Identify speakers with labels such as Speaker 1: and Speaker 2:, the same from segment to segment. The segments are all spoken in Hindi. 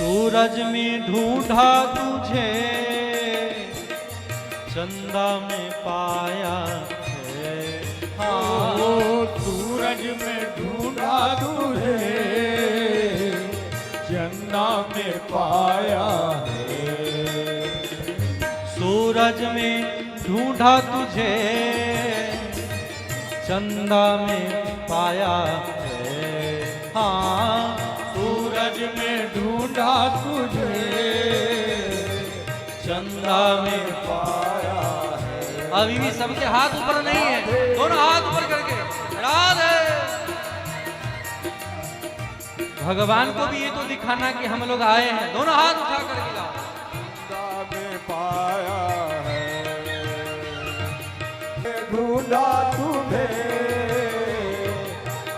Speaker 1: सूरज में ढूंढा तुझे, चंदा में पाया है।
Speaker 2: हाँ, सूरज में ढूंढा तुझे, चंदा में पाया है।
Speaker 1: सूरज में ढूंढा तुझे, चंदा में पाया है। हाँ,
Speaker 2: सूरज में ढूंढा तुझे,
Speaker 1: चंदा में
Speaker 2: पाया है।
Speaker 1: अभी भी सबके हाथ ऊपर नहीं है, दोनों हाथ ऊपर करके राधे। भगवान को भी ये तो दिखाना कि हम लोग आए हैं, दोनों हाथ उठा करके लाओ।
Speaker 2: चंदा में पाया है, ढूंढा तुझे,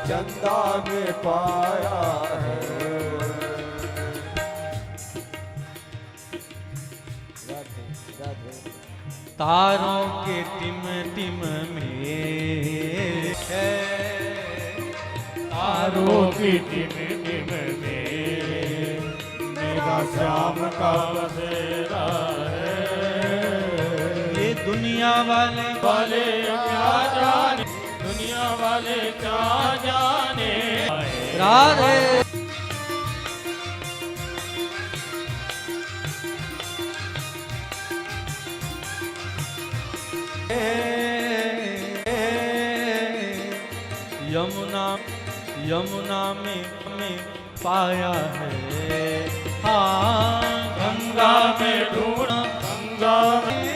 Speaker 2: चंदा में पाया है।
Speaker 1: तारों के टिम टिम में है,
Speaker 2: तारों की टिम टिम में मेरा श्याम का बसेरा है।
Speaker 1: ये दुनिया वाले
Speaker 2: वाले क्या जाने, दुनिया वाले क्या जाने।
Speaker 1: राधे। यमुना यमुना में पाया है। हाँ,
Speaker 2: गंगा में ढूंढा, गंगा में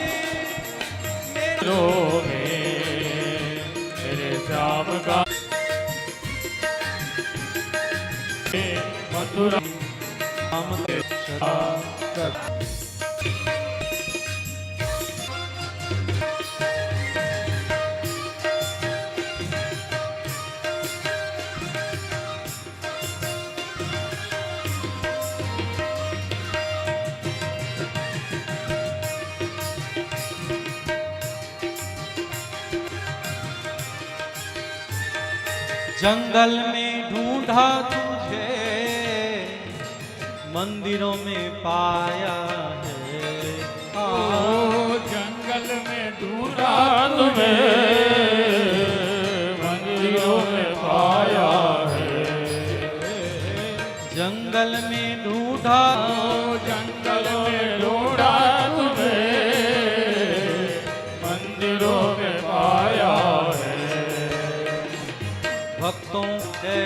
Speaker 2: मेरे श्याम का मथुरा
Speaker 1: हम जंगल में ढूंढा तुझे, मंदिरों में पाया है।
Speaker 2: ओ जंगल में ढूंढा तुम्हें, मंदिरों में पाया है।
Speaker 1: जंगल में ढूंढा,
Speaker 2: जंगल में ढूंढा तुम्हें, मंदिरों में पाया है।
Speaker 1: भक्तों के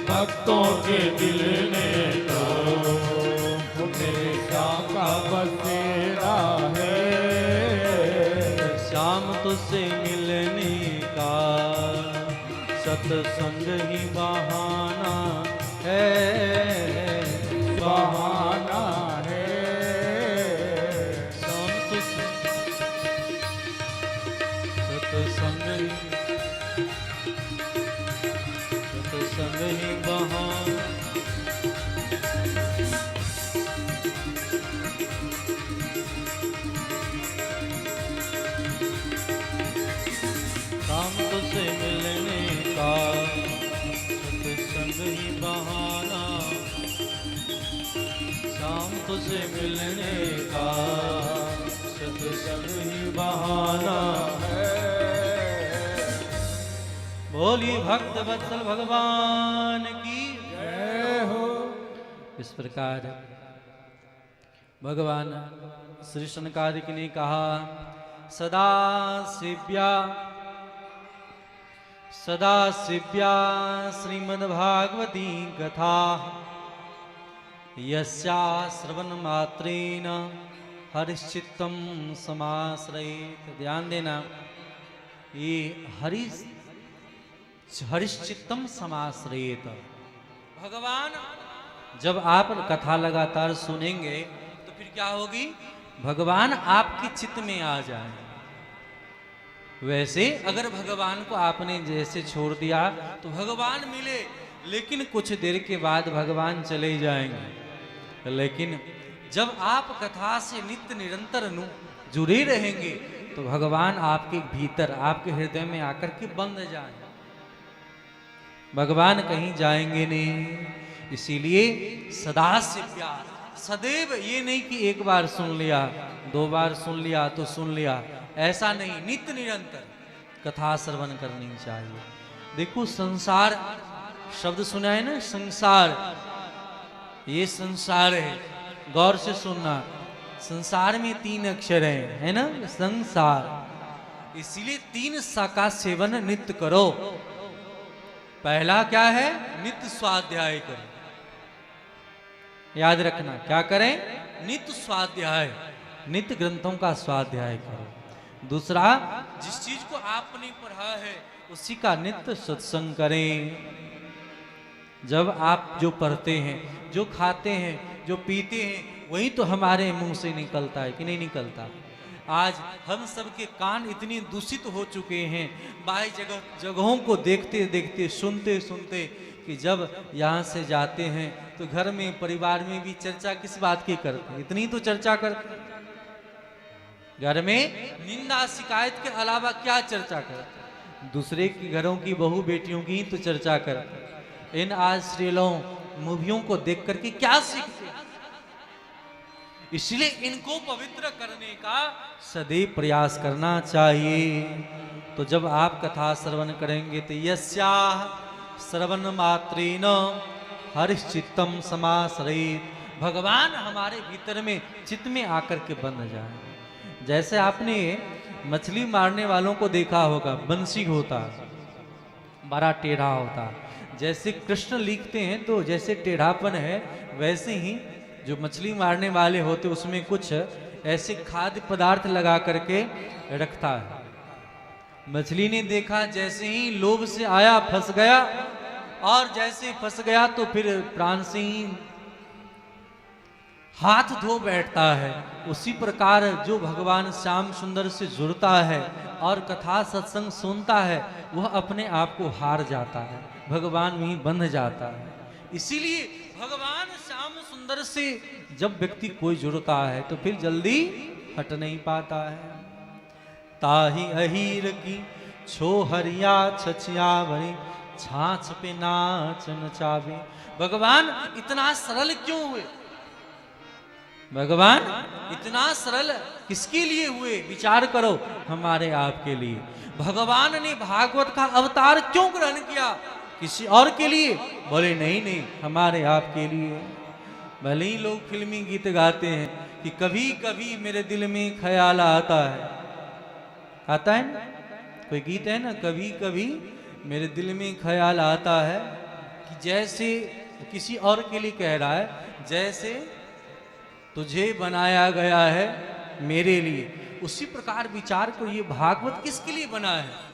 Speaker 2: भक्तों के दिल में तो मेरे श्याम का बसेरा है।
Speaker 1: श्याम तुझसे मिलने का सत्संग ही बहाना है,
Speaker 2: बहाना है।
Speaker 1: श्याम तुझसे सत्संग ही बहाना। शाम तुझसे मिलने का सत्संग ही बहाना, शाम तुझसे मिलने का सत्संग ही बहाना है। बोली भक्त वत्सल भगवान की
Speaker 2: जय हो।
Speaker 1: इस प्रकार भगवान श्री शनकादिक ने कहा, सदा शिव्या श्रीमद्भागवती कथा, यस्या श्रवण मात्रेण हरिश्चित्तम समाश्रयेत। ध्यान देना, ये हरिश्चित्तम समाश्रयेत। भगवान जब आप कथा लगातार सुनेंगे तो फिर क्या होगी, भगवान आपके चित्त में आ जाए। वैसे अगर भगवान को आपने जैसे छोड़ दिया तो भगवान मिले, लेकिन कुछ देर के बाद भगवान चले जाएंगे। लेकिन जब आप कथा से नित्य निरंतर जुड़े रहेंगे तो भगवान आपके भीतर, आपके हृदय में आकर के बंध जाए। भगवान कहीं जाएंगे नहीं, इसीलिए सदा सेव्या, सदैव, ये नहीं कि एक बार सुन लिया, 2 बार सुन लिया तो सुन लिया, ऐसा नहीं, नित्य निरंतर कथा श्रवण करनी चाहिए। देखो संसार शब्द सुना है ना, संसार, ये संसार है, गौर से सुनना, संसार में 3 अक्षर है ना, संसार। इसीलिए 3 सा का सेवन नित्य करो। पहला क्या है? नित्य स्वाध्याय करो, याद रखना, क्या करें? नित्य स्वाध्याय, नित्य ग्रंथों का स्वाध्याय करो। दूसरा, जिस चीज को आपने पढ़ा है उसी का नित्य सत्संग करें। जब आप जो पढ़ते हैं, जो खाते हैं, जो पीते हैं, वही तो हमारे मुंह से निकलता है कि नहीं निकलता? आज हम सबके कान इतने दूषित हो चुके हैं, बाहर जगहों को देखते देखते, सुनते सुनते, कि जब यहाँ से जाते हैं तो घर में, परिवार में भी चर्चा किस बात की करते हैं? इतनी तो चर्चा करते हैं। घर में निंदा शिकायत के अलावा क्या चर्चा करते हैं? दूसरे के घरों की बहू बेटियों की ही तो चर्चा करते हैं। इन आज सीरियलों, मूवियों को देख करके क्या सीखते हैं? इसलिए इनको पवित्र करने का सदैव प्रयास करना चाहिए। तो जब आप कथा श्रवण करेंगे तो यस्या श्रवण मात्रेन हरिश्चित्तम समाश्रयेत, भगवान हमारे भीतर में, चित्त में आकर के बंध जाए। जैसे आपने मछली मारने वालों को देखा होगा, बंसी होता, बड़ा टेढ़ा होता, जैसे कृष्ण लिखते हैं तो जैसे टेढ़ापन है, वैसे ही जो मछली मारने वाले होते उसमें कुछ ऐसे खाद्य पदार्थ लगा करके रखता है। मछली ने देखा, जैसे ही लोभ से आया फंस गया, और जैसे फंस गया तो फिर प्राण से ही हाथ धो बैठता है। उसी प्रकार जो भगवान श्याम सुंदर से जुड़ता है और कथा सत्संग सुनता है, वह अपने आप को हार जाता है, भगवान में ही बंध जाता है। इसीलिए भगवान श्याम सुंदर से जब व्यक्ति कोई जुड़ता है तो फिर जल्दी हट नहीं पाता है। ताही अहीर की छोहरिया छछिया भरी, छाछ पे नाच नचावे। भगवान इतना सरल क्यों हुए? भगवान इतना सरल किसके लिए हुए? विचार करो, हमारे आपके लिए। भगवान ने भागवत का अवतार क्यों ग्रहण किया? किसी और के लिए? बोले नहीं नहीं, हमारे आपके लिए। भले ही लोग फिल्मी गीत गाते हैं कि कभी कभी मेरे दिल में ख्याल आता है, आता है ना, कोई गीत है ना, कभी कभी मेरे दिल में ख्याल आता है, कि जैसे किसी और के लिए कह रहा है, जैसे तुझे बनाया गया है मेरे लिए। उसी प्रकार विचार करो, ये भागवत किसके लिए बना है?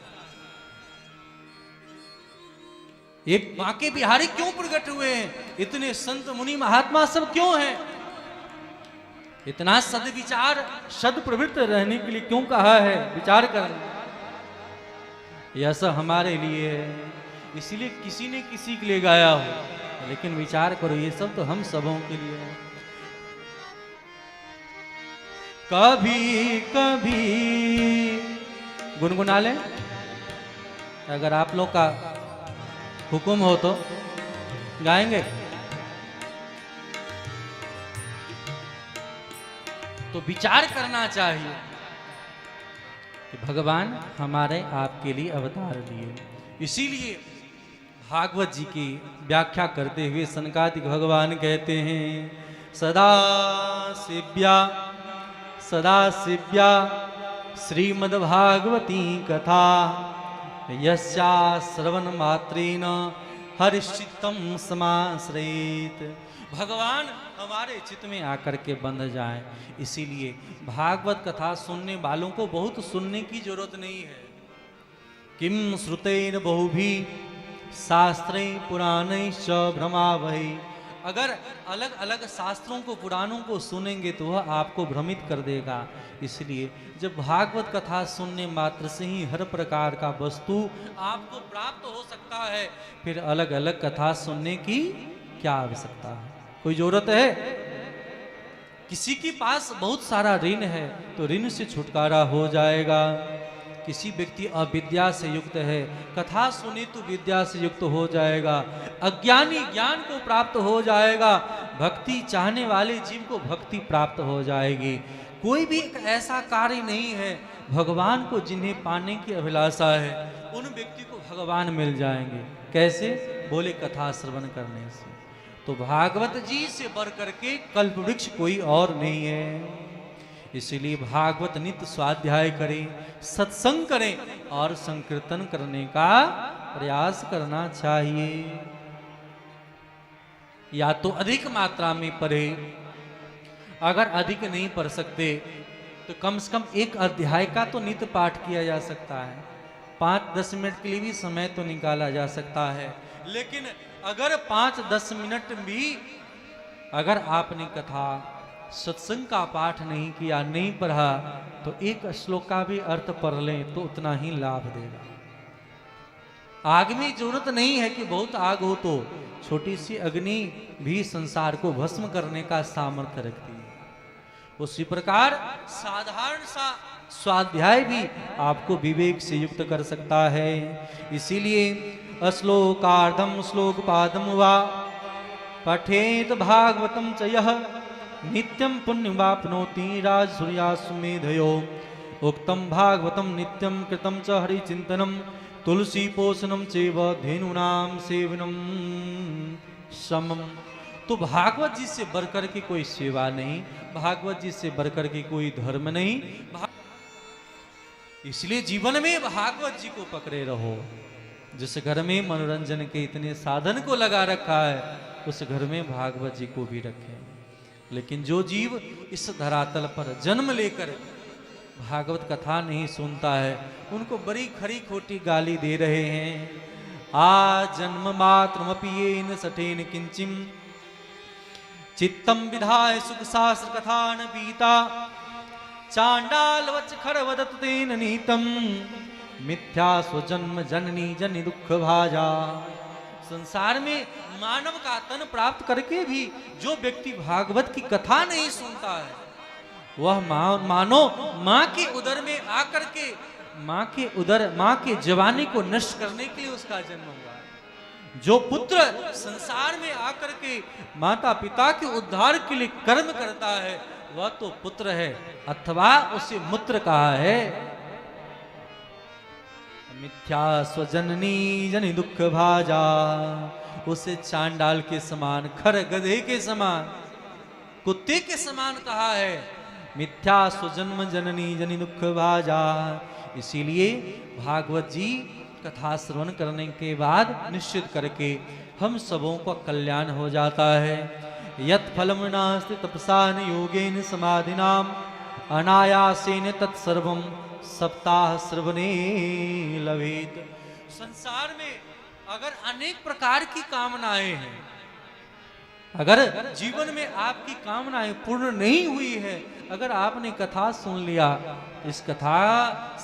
Speaker 1: ये बांके बिहारी क्यों प्रकट हुए हैं? इतने संत मुनि महात्मा सब क्यों हैं? इतना सद्विचार, सदप्रवृत्त रहने के लिए क्यों कहा है? विचार करना, यह सब हमारे लिए है। इसीलिए किसी ने किसी के लिए गाया हो, लेकिन विचार करो, ये सब तो हम सबों के लिए है। कभी कभी गुनगुना लें, अगर आप लोग का हुक्म हो तो गाएंगे। तो विचार करना चाहिए कि भगवान हमारे आपके लिए अवतार लिए। इसीलिए भागवत जी की व्याख्या करते हुए सनकादिक भगवान कहते हैं, सदा शिव्या श्रीमद्भागवती कथा, यस्या श्रवण मात्रेन हरिश्चित्तम समाश्रयेत। भगवान हमारे चित्त में आकर के बंध जाए। इसीलिए भागवत कथा सुनने वालों को बहुत सुनने की जरूरत नहीं है। किम श्रुतेन बहुभी शास्त्रै पुराणैश्च भ्रमावहै। अगर अलग अलग शास्त्रों को, पुराणों को सुनेंगे तो वह आपको भ्रमित कर देगा। इसलिए जब भागवत कथा सुनने मात्र से ही हर प्रकार का वस्तु आपको प्राप्त हो सकता है, फिर अलग अलग कथा सुनने की क्या आवश्यकता है? कोई जरूरत है? किसी के पास बहुत सारा ऋण है तो ऋण से छुटकारा हो जाएगा। किसी व्यक्ति अविद्या से युक्त है, कथा सुने तो विद्या से युक्त हो जाएगा, अज्ञानी ज्ञान को प्राप्त हो जाएगा, भक्ति चाहने वाले जीव को भक्ति प्राप्त हो जाएगी। कोई भी एक ऐसा कार्य नहीं है भगवान को जिन्हें पाने की अभिलाषा है उन व्यक्ति को भगवान मिल जाएंगे। कैसे? बोले कथा श्रवण करने से। तो भागवत जी से बढ़ करके कल्प वृक्ष कोई और नहीं है। इसीलिए भागवत नित्य स्वाध्याय करें, सत्संग करें और संकीर्तन करने का प्रयास करना चाहिए। या तो अधिक मात्रा में पढ़े, अगर अधिक नहीं पढ़ सकते तो कम से कम एक अध्याय का तो नित्य पाठ किया जा सकता है। 5-10 मिनट के लिए भी समय तो निकाला जा सकता है। लेकिन अगर 5-10 मिनट भी अगर आपने कथा सत्संग का पाठ नहीं किया, नहीं पढ़ा, तो एक श्लोक का भी अर्थ पढ़ लें तो उतना ही लाभ देगा। आग में जरूरत नहीं है कि बहुत आग हो, तो छोटी सी अग्नि भी संसार को भस्म करने का सामर्थ्य रखती है। उसी प्रकार साधारण सा स्वाध्याय भी आपको विवेक से युक्त कर सकता है। इसीलिए अश्लोकार्धम श्लोक पादम वा पठेत भागवतम च यः नित्यं पुण्यवाप्नोति राजसूर्यासुमेधयो उक्तम भागवतम नित्यं कृतं च हरिचिंतनम तुलसी पोषणम चैव धेनूनां सेवनम समम। तो भागवत जी से बढ़कर के कोई सेवा नहीं, भागवत जी से बढ़कर के कोई धर्म नहीं। इसलिए जीवन में भागवत जी को पकड़े रहो। जिस घर में मनोरंजन के इतने साधन को लगा रखा है उस घर में भागवत जी को भी रखें। लेकिन जो जीव इस धरातल पर जन्म लेकर भागवत कथा नहीं सुनता है उनको बड़ी खरी खोटी गाली दे रहे हैं। आ जन्म मात्रमपि येन सठेन किंचिम चित्तम विधाय सुख शास्त्र कथा न पीता चांडाल वच खर वदत तेन नीतम मिथ्या स्वजन्म जननी जनि दुख भाजा। संसार में मानव का तन प्राप्त करके भी जो व्यक्ति भागवत की कथा नहीं सुनता है वह मानो माँ के उदर में आकर के माँ के जवानी को नष्ट करने के लिए उसका जन्म हुआ है। जो पुत्र संसार में आकर के माता पिता के उद्धार के लिए कर्म करता है वह तो पुत्र है, अथवा उसे मूत्र कहा है। मिथ्या स्वजननी जनि दुख भाजा, उसे चांडाल के समान, खर गधे के समान, कुत्ते के समान कहा है। मिथ्या स्वजन्म जननी जनि दुख भाजा। इसीलिए भागवत जी कथा श्रवण करने के बाद निश्चित करके हम सबों का कल्याण हो जाता है। यत् फलम नास्ति तपसान योगेन समाधिनाम अनायासेन तत्सर्वम सप्ताह श्रवणे लभेत। संसार में अगर अनेक प्रकार की कामनाएं हैं, अगर जीवन में आपकी कामनाएं पूर्ण नहीं हुई है, अगर आपने कथा सुन लिया, इस कथा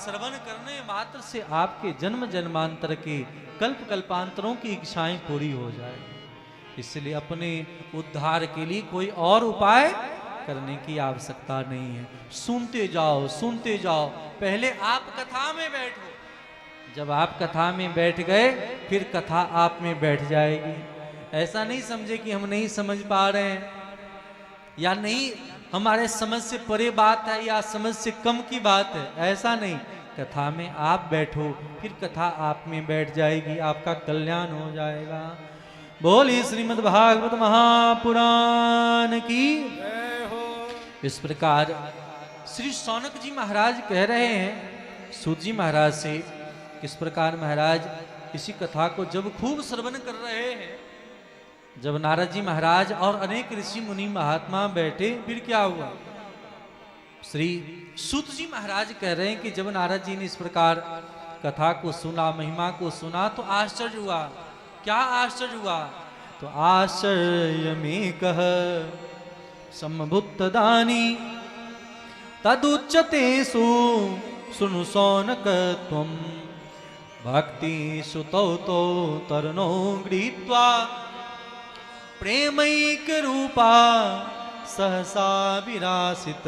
Speaker 1: श्रवण करने मात्र से आपके जन्म जन्मांतर के कल्प कल्पांतरों की इच्छाएं पूरी हो जाएगी। इसलिए अपने उद्धार के लिए कोई और उपाय करने की आवश्यकता नहीं है। सुनते जाओ, सुनते जाओ। पहले आप कथा में बैठो, जब आप कथा में बैठ गए फिर कथा आप में बैठ जाएगी। ऐसा नहीं समझे कि हम नहीं समझ पा रहे हैं या नहीं, हमारे समझ से परे बात है या समझ से कम की बात है, ऐसा नहीं। कथा में आप बैठो, फिर कथा आप में बैठ जाएगी, आपका कल्याण हो जाएगा। बोलिए श्रीमद् भागवत महापुराण की जय हो। इस प्रकार श्री शौनक जी महाराज कह रहे हैं सूत जी महाराज से, किस प्रकार महाराज इसी कथा को जब खूब श्रवण कर रहे हैं, जब नारद जी महाराज और अनेक ऋषि मुनि महात्मा बैठे, फिर क्या हुआ? श्री सूत जी महाराज कह रहे हैं कि जब नारद जी ने इस प्रकार कथा को सुना, महिमा को सुना, तो आश्चर्य हुआ। क्या आश्चर्य हुआ? तो आश्चर्य में कह सम्भुत दानी तदुच्यते सुनु शौनक त्वं भक्ति सुतौ तो तरनो गृहीत्वा प्रेमैक रूपा सहसा विरासित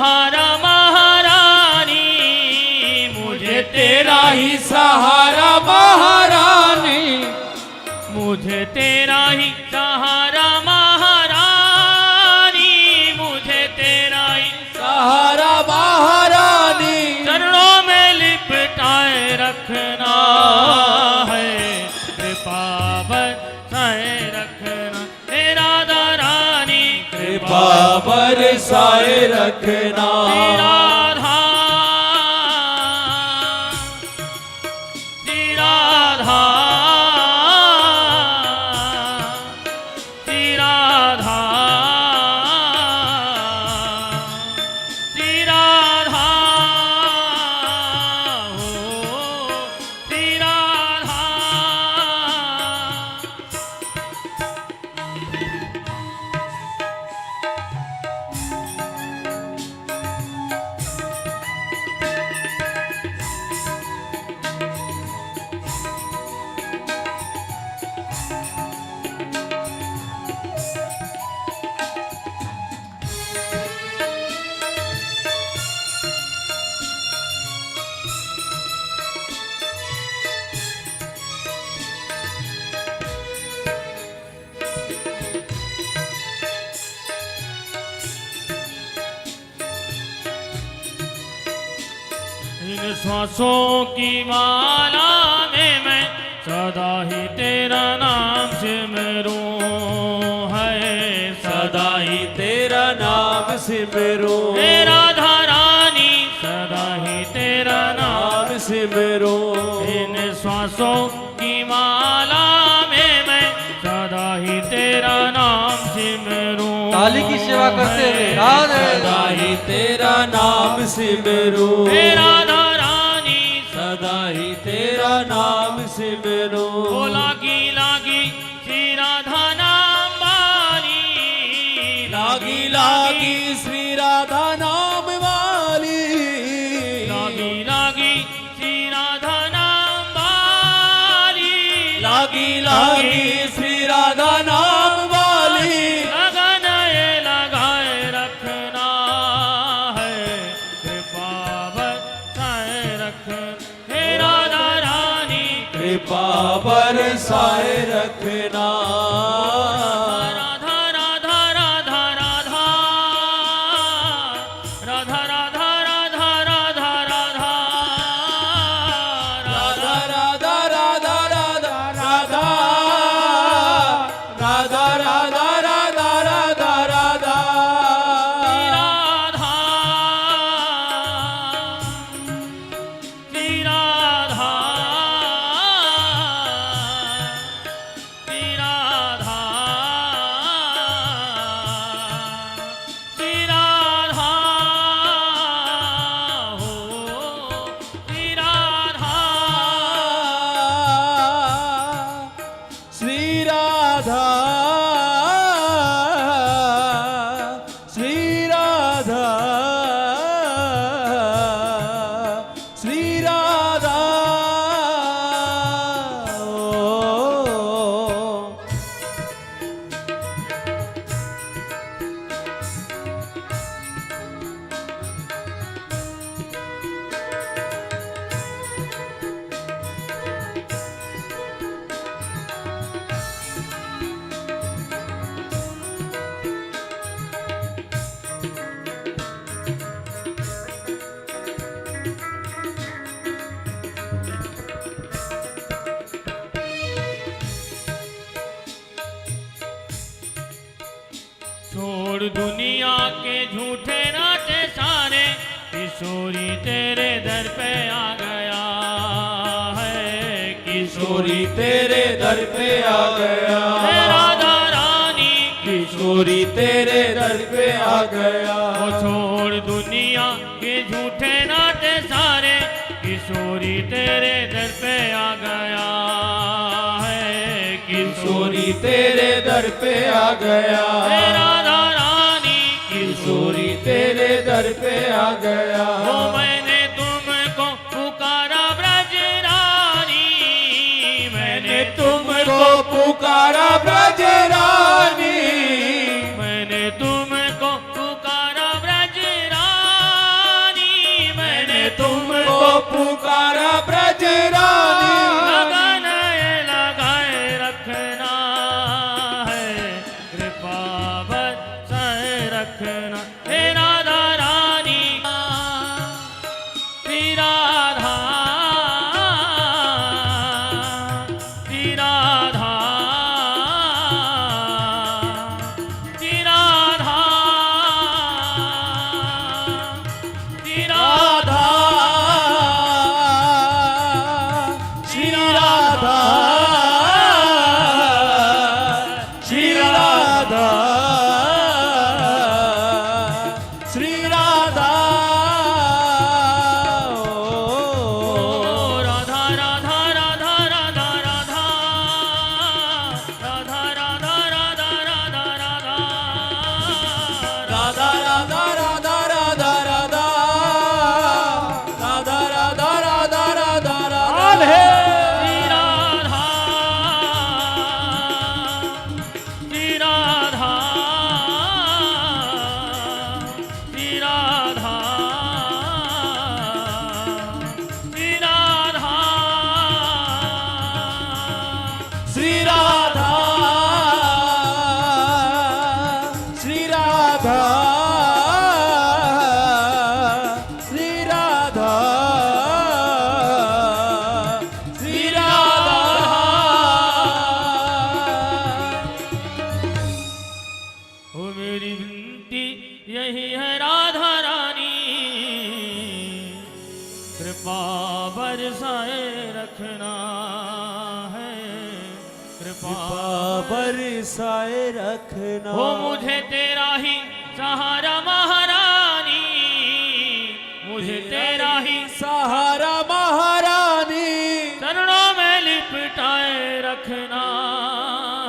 Speaker 3: ही सहारा महारानी,
Speaker 4: मुझे तेरा ही सहारा महारानी, मुझे तेरा ही
Speaker 3: सहारा महारानी,
Speaker 4: चरणों में लिपटाए रखना है, कृपा बरसाए रखना हे राधा रानी,
Speaker 3: कृपा बरसाए रखना।
Speaker 4: श्री राधा, श्री राधा, श्री राधा, श्री राधा, हो श्री राधा। इन श्वासों की माला में मैं सदा ही तेरा नाम सिमरूं है,
Speaker 3: सदा ही तेरा नाम सिमरो,
Speaker 4: हे राधा रानी, सदा ही तेरा नाम।
Speaker 3: नाम सिमरो,
Speaker 4: इन श्वासों की माला में मैं सदा ही तेरा नाम सिमरूं।
Speaker 1: ताली की सेवा करते हुए राधे
Speaker 3: सदा ही तेरा नाम सिमरो,
Speaker 4: हे राधा रानी,
Speaker 3: सदा ही तेरा नाम सिमरो।
Speaker 4: ओ लागी लागी श्री राधा नाम वाली,
Speaker 3: लागी लागी श्री राधा नाम वाली,
Speaker 4: लागी लागी श्री राधा नाम वाली,
Speaker 3: लागी लागी श्री राधा नाम वाली,
Speaker 4: लगन ये लगाए रखना है, कृपा बरसाए रखना हे राधा रानी,
Speaker 3: कृपा बरसाए रखना।
Speaker 4: राधा राधा राधा राधा, राधा राधा राधा राधा राधा,
Speaker 3: राधा राधा राधा राधा राधा, राधा राधा राधा राधा राधा,
Speaker 4: श्री राधा, श्री राधा, श्री राधा, हो श्री राधा,
Speaker 3: श्री राधा, श्री राधा, श्री राधा, ओ।
Speaker 4: छोड़ दुनिया के झूठे नाचे सारे, किशोरी तेरे दर पे आ गया है,
Speaker 3: किशोरी तेरे दर पे आ गया,
Speaker 4: हे राधा रानी,
Speaker 3: किशोरी तेरे दर पे आ गया,
Speaker 4: वो छोड़ दुनिया के झूठे नाचे सारे, किशोरी तेरे दर पे आ गया है,
Speaker 3: किशोरी तेरे दर पे आ गया,
Speaker 4: हे राधा रानी,
Speaker 3: किशोरी तेरे दर पे आ गया।
Speaker 4: वो मैंने तुमको पुकारा ब्रज रानी, मैंने
Speaker 3: तुमको पुकारा ब्रज रानी,
Speaker 4: मैंने तुमको पुकारा ब्रज रानी, मैंने
Speaker 3: तुमको पुकारा ब्रज
Speaker 4: है। कृपा
Speaker 3: बरसाए रखना
Speaker 4: हो मुझे तेरा ही सहारा महारानी, मुझे तेरा ही
Speaker 3: सहारा महारानी,
Speaker 4: चरणों में लिपटाए रखना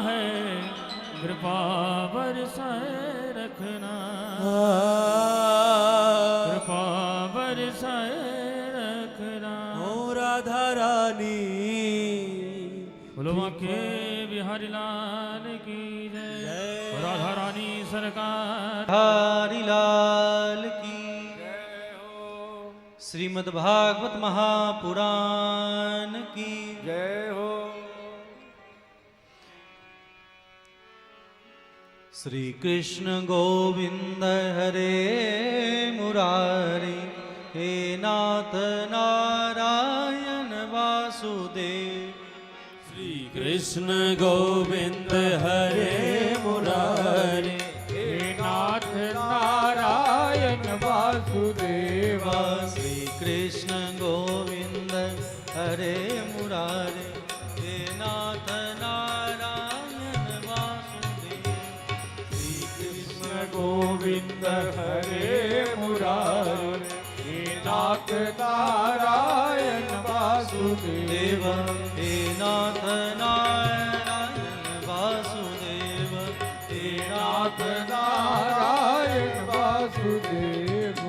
Speaker 4: है। कृपा बरसाए रखना, कृपा बरसाए रखना।
Speaker 3: ओ राधा रानी,
Speaker 4: बोलो के बिहारी लाल की जय। राधा रानी सरकार
Speaker 1: हरि लाल की। श्रीमद् भागवत महापुराण की
Speaker 2: जय हो।
Speaker 1: श्री कृष्ण गोविंद हरे मुरारी, हे नाथ नारायण वासुदेव।
Speaker 3: श्री कृष्ण गोविंद हरे मुरारी,
Speaker 2: हे नाथ नारायण वासुदेवा।
Speaker 1: श्री कृष्ण गोविंद हरे मुरारी, हे नाथ नारायण वासुदेव। श्री कृष्ण
Speaker 2: गोविंद हरे मुरारी, हे नाथ नारायण वासुदेव।
Speaker 1: हे नाथ नारायण वासुदेव, हे नाथ
Speaker 2: नारायण वासुदेव।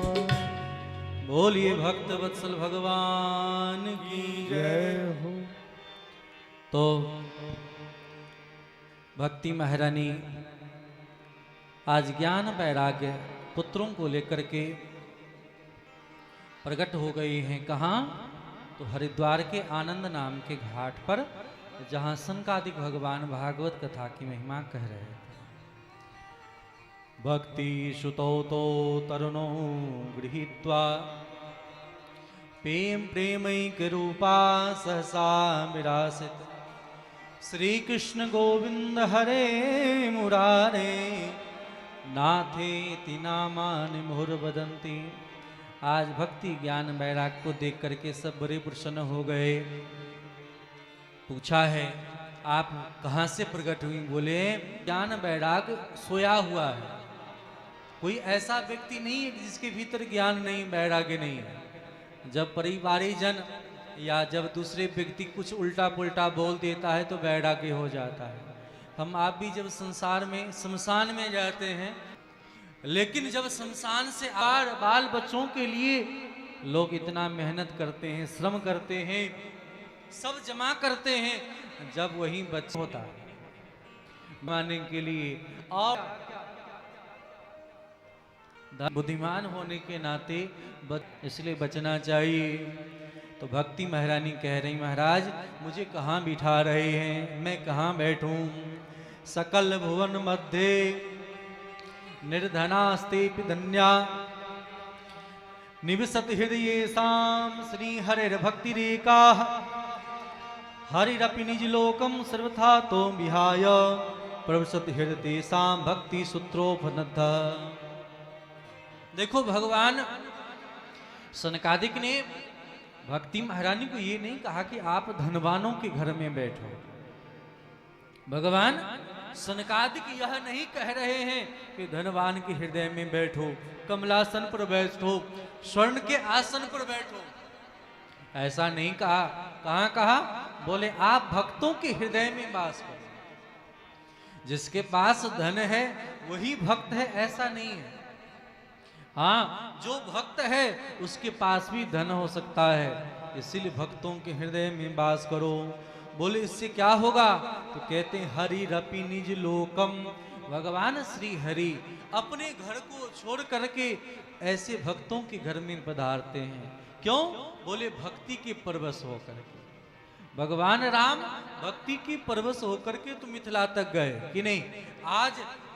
Speaker 1: बोलिए भक्त वत्सल भगवान की
Speaker 2: जय हो।
Speaker 1: तो भक्ति महारानी आज ज्ञान वैराग्य पुत्रों को लेकर के प्रकट हो गई हैं। कहाँ? तो हरिद्वार के आनंद नाम के घाट पर, जहाँ सनकादिक भगवान भागवत कथा की महिमा कह रहे थे। भक्ति सुतो तो तरुणो गृहीत्वा, प्रेमैक रूपा सहसा विरासित। श्री कृष्ण गोविंद हरे मुरारे, नाथेति नामानि मुहुर्वदन्ति। आज भक्ति ज्ञान वैराग को देख करके सब बड़े प्रसन्न हो गए। पूछा है आप कहाँ से प्रकट हुई? बोले ज्ञान वैराग सोया हुआ है। कोई ऐसा व्यक्ति नहीं है जिसके भीतर ज्ञान नहीं, वैराग्य नहीं है। जब परिवारीजन या जब दूसरे व्यक्ति कुछ उल्टा पुल्टा बोल देता है तो वैराग्य हो जाता है। हम आप भी जब संसार में शमशान में जाते हैं, लेकिन जब शमशान से बाल बच्चों के लिए लोग इतना मेहनत करते हैं, श्रम करते हैं, सब जमा करते हैं, जब वही बच्चा होता है मानने के लिए और बुद्धिमान होने के नाते इसलिए बचना चाहिए। तो भक्ति महारानी कह रही महाराज मुझे कहाँ बिठा रहे हैं, मैं कहाँ बैठूं? सकल भुवन मध्य निर्धनास्तेपि धन्या, निवसत हृदयेषां श्री हरिर्भक्ति रेका। हरिरपि निज लोकम सर्वथा तो विहाय, प्रवसत हृदयेषां भक्ति सूत्रोपनद्ध। देखो भगवान सनकादिक ने भक्ति महारानी को ये नहीं कहा कि आप धनवानों के घर में बैठो। भगवान सनकादिक यह नहीं कह रहे हैं कि धनवान के हृदय में बैठो, कमलासन पर बैठो, स्वर्ण के आसन पर बैठो। ऐसा नहीं कहा। कहाँ कहा? बोले आप भक्तों के हृदय में वास करो। जिसके पास धन है वही भक्त है, ऐसा नहीं है। हाँ, जो भक्त है उसके पास भी धन हो सकता है, इसीलिए भक्तों के हृदय में वास करो। बोले इससे क्या होगा? तो कहते हैं हरि रपि निज लोकम। भगवान श्री हरि अपने घर को छोड़ करके ऐसे भक्तों के घर में पधारते हैं। क्यों? बोले भक्ति के परवश होकर के। भगवान राम भक्ति की परवश होकर के तो मिथिला तक गए कि नहीं? आज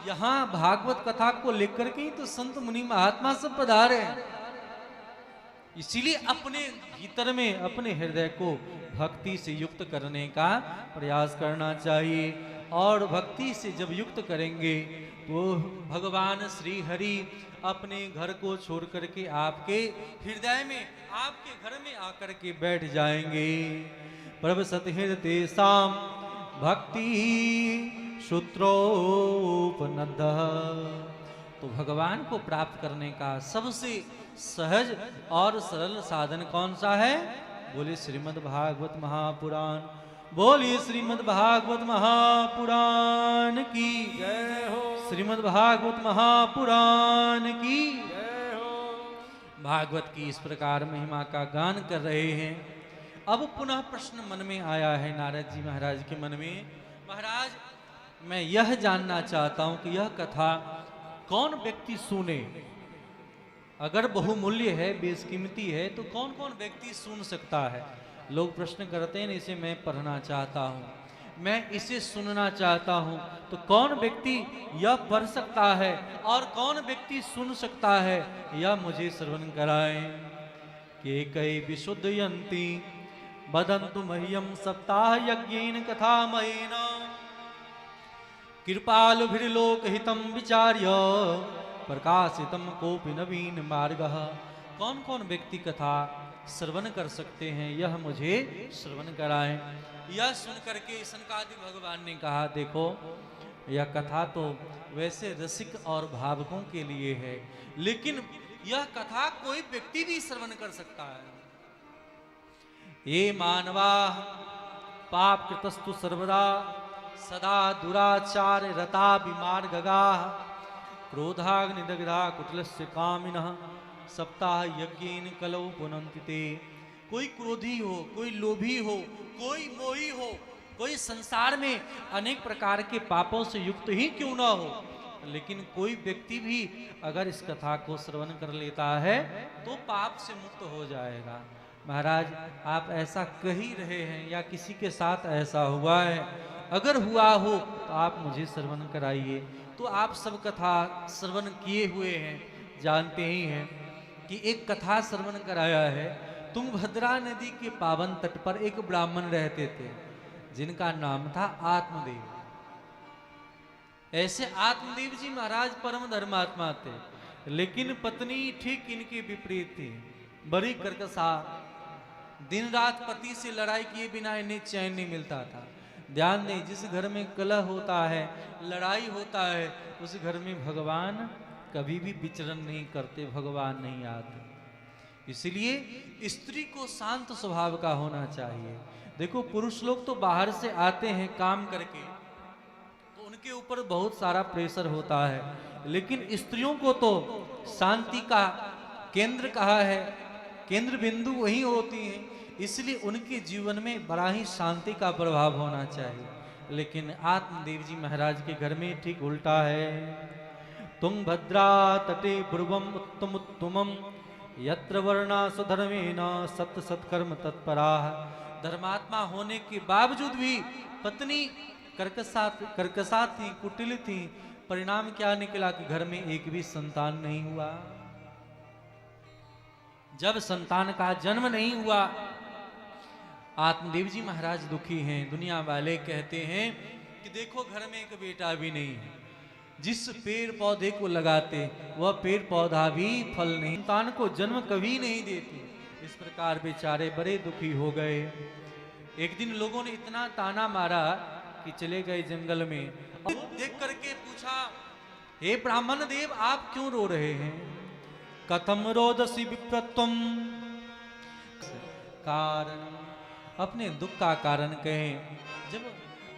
Speaker 1: यहाँ भागवत कथा को लेकर के ही तो संत मुनि महात्मा सब पधारे हैं। इसीलिए अपने भीतर में अपने हृदय को भक्ति से युक्त करने का प्रयास करना चाहिए। और भक्ति से जब युक्त करेंगे तो भगवान श्री हरि अपने घर को छोड़ करके आपके हृदय में, आपके घर में आकर के बैठ जाएंगे। प्रवसति हृदय तेषां भक्ति सूत्रोपनद्ध। तो भगवान को प्राप्त करने का सबसे सहज और सरल साधन कौन सा है? बोले श्रीमद् भागवत महापुराण। बोलिए श्रीमद् भागवत महापुराण की
Speaker 2: जय हो,
Speaker 1: श्रीमद् भागवत महापुराण की
Speaker 2: जय हो।
Speaker 1: भागवत की इस प्रकार महिमा का गान कर रहे हैं। अब पुनः प्रश्न मन में आया है नारद जी महाराज के मन में, महाराज मैं यह जानना चाहता हूं कि यह कथा कौन व्यक्ति सुने? अगर बहुमूल्य है, बेशकीमती है, तो कौन कौन व्यक्ति सुन सकता है? लोग प्रश्न करते हैं, इसे मैं पढ़ना चाहता हूं, मैं इसे सुनना चाहता हूं, तो कौन व्यक्ति यह पढ़ सकता है और कौन व्यक्ति सुन सकता है? यह मुझे श्रवण कराएं। के कई विशुद्धयन्ति वदन्तु मह्यं सप्ताह यज्ञेन कथामयेन कृपालुभिर्लोकहितं विचार्य प्रकाशितम कोपि नवीन मार्गः। कौन कौन व्यक्ति कथा श्रवण कर सकते हैं, यह मुझे श्रवण कराएं। यह सुन करके सनकादि भगवान ने कहा, देखो यह कथा तो वैसे रसिक और भावकों के लिए है, लेकिन यह कथा कोई व्यक्ति भी श्रवण कर सकता है। ये मानवा पाप कृतस्तु सर्वदा सदा दुराचार रता विमार्गगा क्रोधाग्निदग्धा कुटिलस्य कामिनः सप्ताह यज्ञेन कलौ पुनन्ति ते। कोई क्रोधी हो, कोई लोभी हो, कोई मोही हो, कोई संसार में अनेक प्रकार के पापों से युक्त ही क्यों ना हो, लेकिन कोई व्यक्ति भी अगर इस कथा को श्रवण कर लेता है तो पाप से मुक्त हो जाएगा। महाराज आप ऐसा कह ही रहे हैं या किसी के साथ ऐसा हुआ है? अगर हुआ हो तो आप मुझे श्रवण कराइए। तो आप सब कथा श्रवण किए हुए हैं, जानते ही हैं कि एक कथा श्रवण कराया है। तुंगभद्रा नदी के पावन तट पर एक ब्राह्मण रहते थे जिनका नाम था आत्मदेव। ऐसे आत्मदेव जी महाराज परम धर्मात्मा थे, लेकिन पत्नी ठीक इनके विपरीत थी, बड़ी कर्कशा। दिन रात पति से लड़ाई किए बिना इन्हें चैन नहीं मिलता था। ध्यान दें, जिस घर में कलह होता है, लड़ाई होता है, उस घर में भगवान कभी भी विचरण नहीं करते, भगवान नहीं आते। इसलिए स्त्री को शांत स्वभाव का होना चाहिए। देखो पुरुष लोग तो बाहर से आते हैं काम करके, तो उनके ऊपर बहुत सारा प्रेशर होता है, लेकिन स्त्रियों को तो शांति का केंद्र कहा है, केंद्र बिंदु वही होती हैं, इसलिए उनके जीवन में बड़ा ही शांति का प्रभाव होना चाहिए। लेकिन आत्मदेव जी महाराज के घर में ठीक उल्टा है। तुंगभद्रा तटे पूर्वम उत्तम उत्तमम यत्र वर्णा स्वधर्मेण सत्य सत्कर्म तत्पराः। धर्मात्मा होने के बावजूद भी पत्नी कर्कशा थी, कुटिल थी। परिणाम क्या निकला कि घर में एक भी संतान नहीं हुआ। जब संतान का जन्म नहीं हुआ, आत्मदेव जी महाराज दुखी हैं। दुनिया वाले कहते हैं कि देखो घर में एक बेटा भी नहीं है, जिस पेड़ पौधे को लगाते वह पेड़ पौधा भी फल नहीं, संतान को जन्म कभी नहीं देती। इस प्रकार बेचारे बड़े दुखी हो गए। एक दिन लोगों ने इतना ताना मारा कि चले गए जंगल में। देख करके पूछा, हे ब्राह्मण देव आप क्यों रो रहे हैं? कथम रोदसी विप्रत्वम, कारण अपने दुख का कारण कहें। जब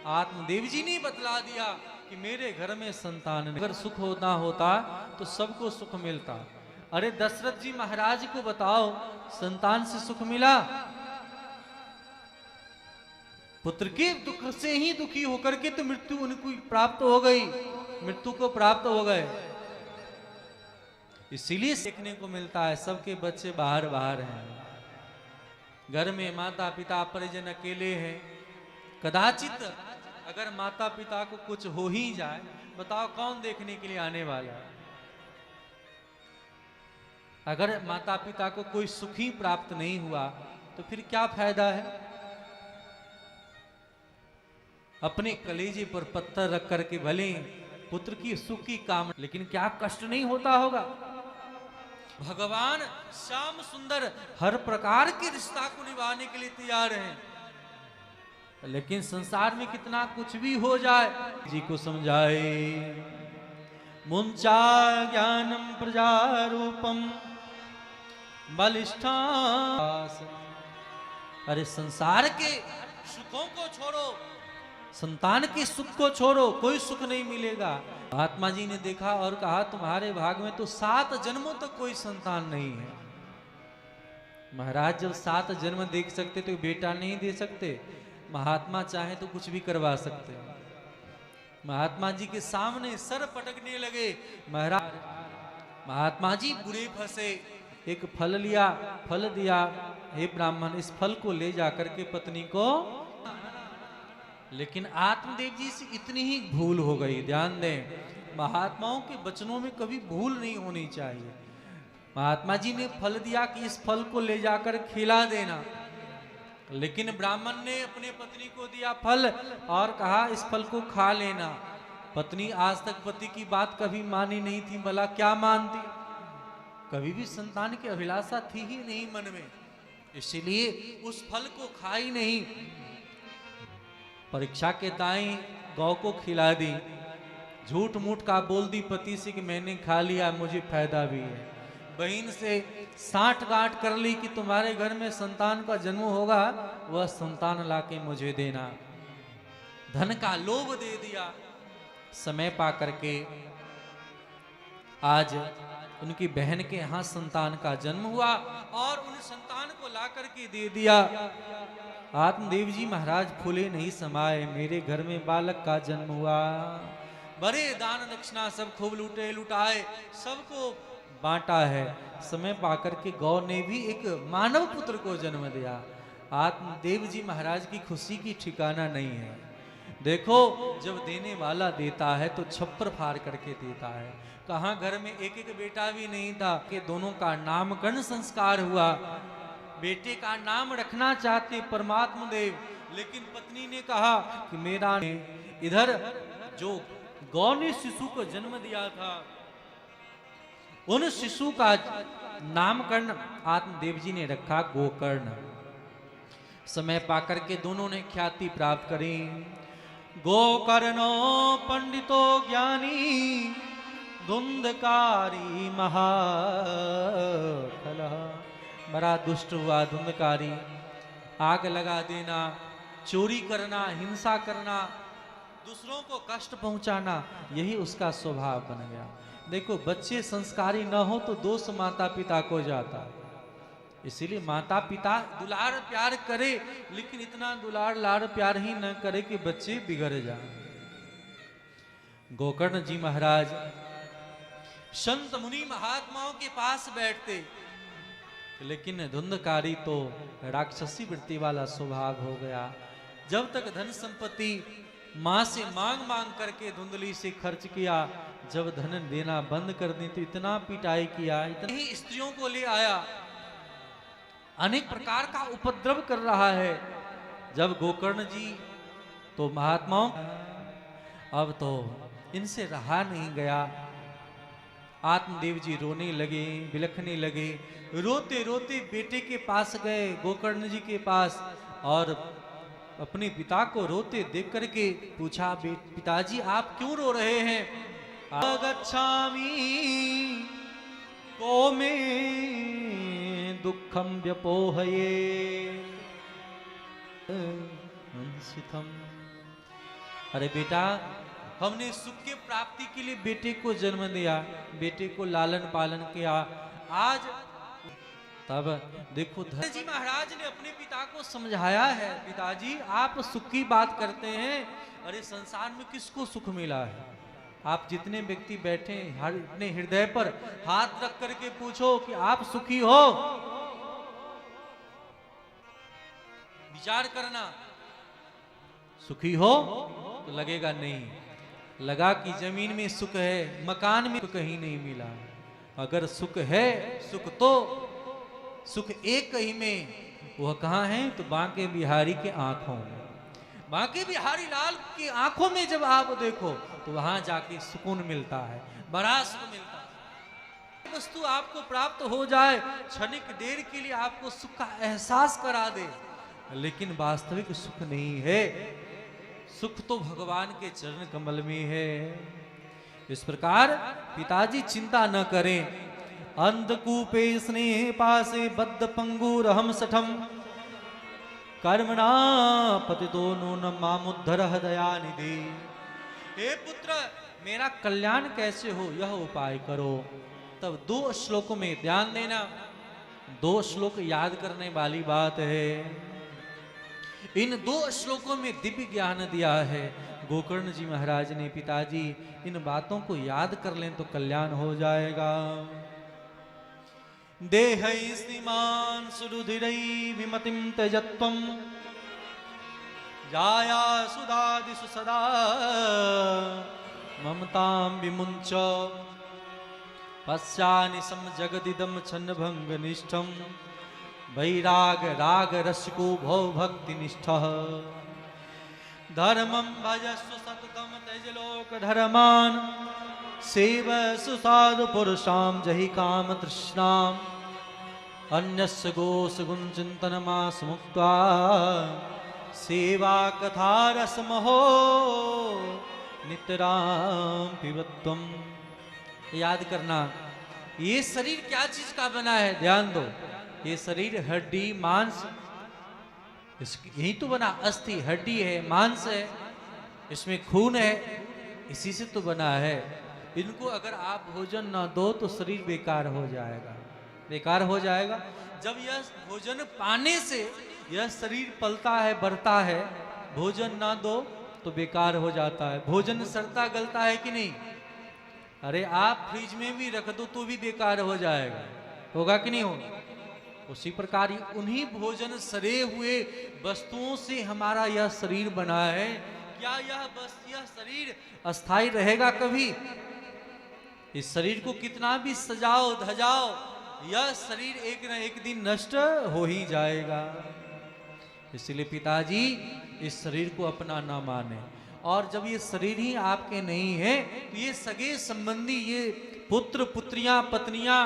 Speaker 1: आत्मदेव जी ने बतला दिया कि मेरे घर में संतान नहीं, अगर सुख होना होता तो सबको सुख मिलता। अरे दशरथ जी महाराज को बताओ, संतान से सुख मिला? पुत्र के दुख से ही दुखी होकर के तो मृत्यु उनको प्राप्त हो गई, मृत्यु को प्राप्त हो गए। इसीलिए देखने को मिलता है सबके बच्चे बाहर बाहर हैं, घर में माता पिता परिजन अकेले हैं। कदाचित अगर माता पिता को कुछ हो ही जाए, बताओ कौन देखने के लिए आने वाला है? अगर माता पिता को कोई सुख ही प्राप्त नहीं हुआ तो फिर क्या फायदा है? अपने कलेजे पर पत्थर रख करके भले पुत्र की सुख की काम, लेकिन क्या कष्ट नहीं होता होगा? भगवान श्याम सुंदर हर प्रकार के रिश्ता को निभाने के लिए तैयार हैं। लेकिन संसार में कितना कुछ भी हो जाए, जी को समझाए। मुंचा ज्ञानम प्रजारूपम बलिष्ठा। अरे संसार के सुखों को छोड़ो, संतान के सुख को छोड़ो, कोई सुख नहीं मिलेगा। महात्मा जी ने देखा और कहा तुम्हारे भाग में तो 7 जन्मों तक कोई संतान नहीं है। महाराज जब 7 जन्म देख सकते तो बेटा नहीं दे सकते, महात्मा चाहे तो कुछ भी करवा सकते। महात्मा जी के सामने सर पटकने लगे। महाराज महात्मा जी बुरे फंसे। एक फल लिया, फल दिया, हे ब्राह्मण इस फल को ले जाकर के पत्नी को। लेकिन आत्मदेव जी से इतनी ही भूल हो गई। ध्यान दें, महात्माओं के वचनों में कभी भूल नहीं होनी चाहिए। महात्मा जी ने फल दिया कि इस फल को ले जाकर खिला देना, लेकिन ब्राह्मण ने अपने पत्नी को दिया फल और कहा इस फल को खा लेना। पत्नी आज तक पति की बात कभी मानी नहीं थी, भला क्या मानती? कभी भी संतान की अभिलाषा थी ही नहीं मन में, इसलिए उस फल को खाई नहीं। परीक्षा के दाई गौ को खिला दी, झूठ मूठ का बोल दी पति से कि मैंने खा लिया, मुझे फायदा भी है। बहन से साठ गांठ कर ली कि तुम्हारे घर में संतान का जन्म होगा, वह संतान लाके मुझे देना। धन का लोभ दे दिया। समय पा करके आज उनकी बहन के यहाँ संतान का जन्म हुआ और उन संतान को ला करके दे दिया। आत्मदेव जी महाराज फूले नहीं समाये, मेरे घर में बालक का जन्म हुआ। बड़े दान दक्षिणा सब खूब लूटे लुटाए, सबको बांटा है। समय पाकर के गौ ने भी एक मानव पुत्र को जन्म दिया। आत्मदेव जी महाराज की खुशी की ठिकाना नहीं है। देखो, जब देने वाला देता है तो छप्पर फाड़ करके देता है। कहाँ घर में एक एक बेटा भी नहीं था कि दोनों का नामकरण संस्कार हुआ। बेटे का नाम रखना चाहते परमात्मा देव, लेकिन पत्नी ने कहा कि मेरा इधर जो गौ ने शिशु को जन्म दिया था, उन शिशु का नामकरण आत्मदेव जी ने रखा गोकर्ण। समय पाकर के दोनों ने ख्याति प्राप्त करी। गोकर्णो पंडितो ज्ञानी धुंधकारी महाखल। बड़ा दुष्ट हुआ धुंधकारी। आग लगा देना, चोरी करना, हिंसा करना, दूसरों को कष्ट पहुंचाना, यही उसका स्वभाव बन गया। देखो, बच्चे संस्कारी न हो तो दोष माता पिता को जाता। इसीलिए माता पिता दुलार प्यार करे, लेकिन इतना दुलार लाड़ प्यार ही न करे कि बच्चे बिगड़ जाए। गोकर्ण जी महाराज संत मुनि महात्माओं के पास बैठते, लेकिन धुंधकारी तो राक्षसी वृत्ति वाला स्वभाव हो गया। जब तक धन संपत्ति मां से मांग मांग करके धुंधली से खर्च किया, जब धन देना बंद कर दी तो इतना पिटाई किया, इतनी ही स्त्रियों को ले आया, अनेक प्रकार का उपद्रव कर रहा है। जब गोकर्ण जी तो महात्माओं, अब तो इनसे रहा नहीं गया। आत्मदेव जी रोने लगे, बिलखने लगे। रोते रोते बेटे के पास गए, गोकर्ण जी के पास, और अपने पिता को रोते देख करके पूछा, पिताजी आप क्यों रो रहे हैं? गच्छामि को में दुखम व्यपोहये अंशितम। अरे बेटा, हमने सुख के प्राप्ति के लिए बेटे को जन्म दिया, बेटे को लालन पालन किया। आज तब देखो, धन जी महाराज ने अपने पिता को समझाया है, पिताजी आप सुख की बात करते हैं, अरे संसार में किसको सुख मिला है? आप जितने व्यक्ति बैठे हर अपने हृदय पर हाथ रख करके पूछो कि आप सुखी हो? विचार करना, सुखी हो तो लगेगा नहीं। लगा कि जमीन में सुख है, मकान में कहीं नहीं मिला। अगर सुख है, सुख एक ही में, वह कहाँ है? तो बांके बिहारी के आंखों में। बांके बिहारी लाल की आंखों में जब आप देखो तो वहां जाके सुकून मिलता है, बड़ा सुख मिलता है। वस्तु आपको प्राप्त हो जाए, क्षणिक देर के लिए आपको सुख का एहसास करा दे, लेकिन वास्तविक सुख नहीं है। सुख तो भगवान के चरण कमल में है। इस प्रकार पिताजी चिंता न करें। अंधकूपे स्नेह पासे बद्ध पंगुर हम सठम कर्मणा पतितो नून मामुद्धर दयानिधि। हे पुत्र, मेरा कल्याण कैसे हो यह उपाय करो। तब 2 श्लोकों में ध्यान देना। 2 श्लोक याद करने वाली बात है। इन 2 श्लोकों में दिव्य ज्ञान दिया है गोकर्ण जी महाराज ने। पिताजी इन बातों को याद कर लें तो कल्याण हो जाएगा। देह श्रीमान सुरुधिरै विमतिम त्यजत्वम जाया सुधादिषु सदा ममतां विमुञ्च पश्यानि सम जगदिदं छन्नभंग निष्ठम वैराग राग रसिको भव भक्ति निष्ठः धर्मं भजस्व सततम त्यज लोक धर्मान सेवसु साधु पुरुषां जहि काम तृष्णाम अन्यस्य गोस गुण चिंतन मास मुक्त्वा सेवा कथा रसमहो नितराम पिबत्वम। याद करना, ये शरीर क्या चीज का बना है, ध्यान दो। ये शरीर हड्डी मांस, यही तो बना। अस्थि हड्डी है, मांस है, इसमें खून है, इसी से तो बना है। इनको अगर आप भोजन ना दो तो शरीर बेकार हो जाएगा, बेकार हो जाएगा। जब यह भोजन पाने से यह शरीर पलता है, बढ़ता है। भोजन ना दो तो बेकार हो जाता है। भोजन सड़ता गलता है कि नहीं? अरे आप फ्रिज में भी रख दो तो भी बेकार हो जाएगा, होगा कि नहीं होगा? उसी प्रकार उन्हीं भोजन सड़े हुए वस्तुओं से हमारा यह शरीर बना है। क्या यह शरीर अस्थाई रहेगा कभी? इस शरीर को कितना भी सजाओ धजाओ, यह शरीर एक न एक दिन नष्ट हो ही जाएगा। इसलिए पिताजी इस शरीर को अपना ना माने। और जब ये शरीर ही आपके नहीं है तो ये सगे संबंधी, ये पुत्र पुत्रियां पत्नियां,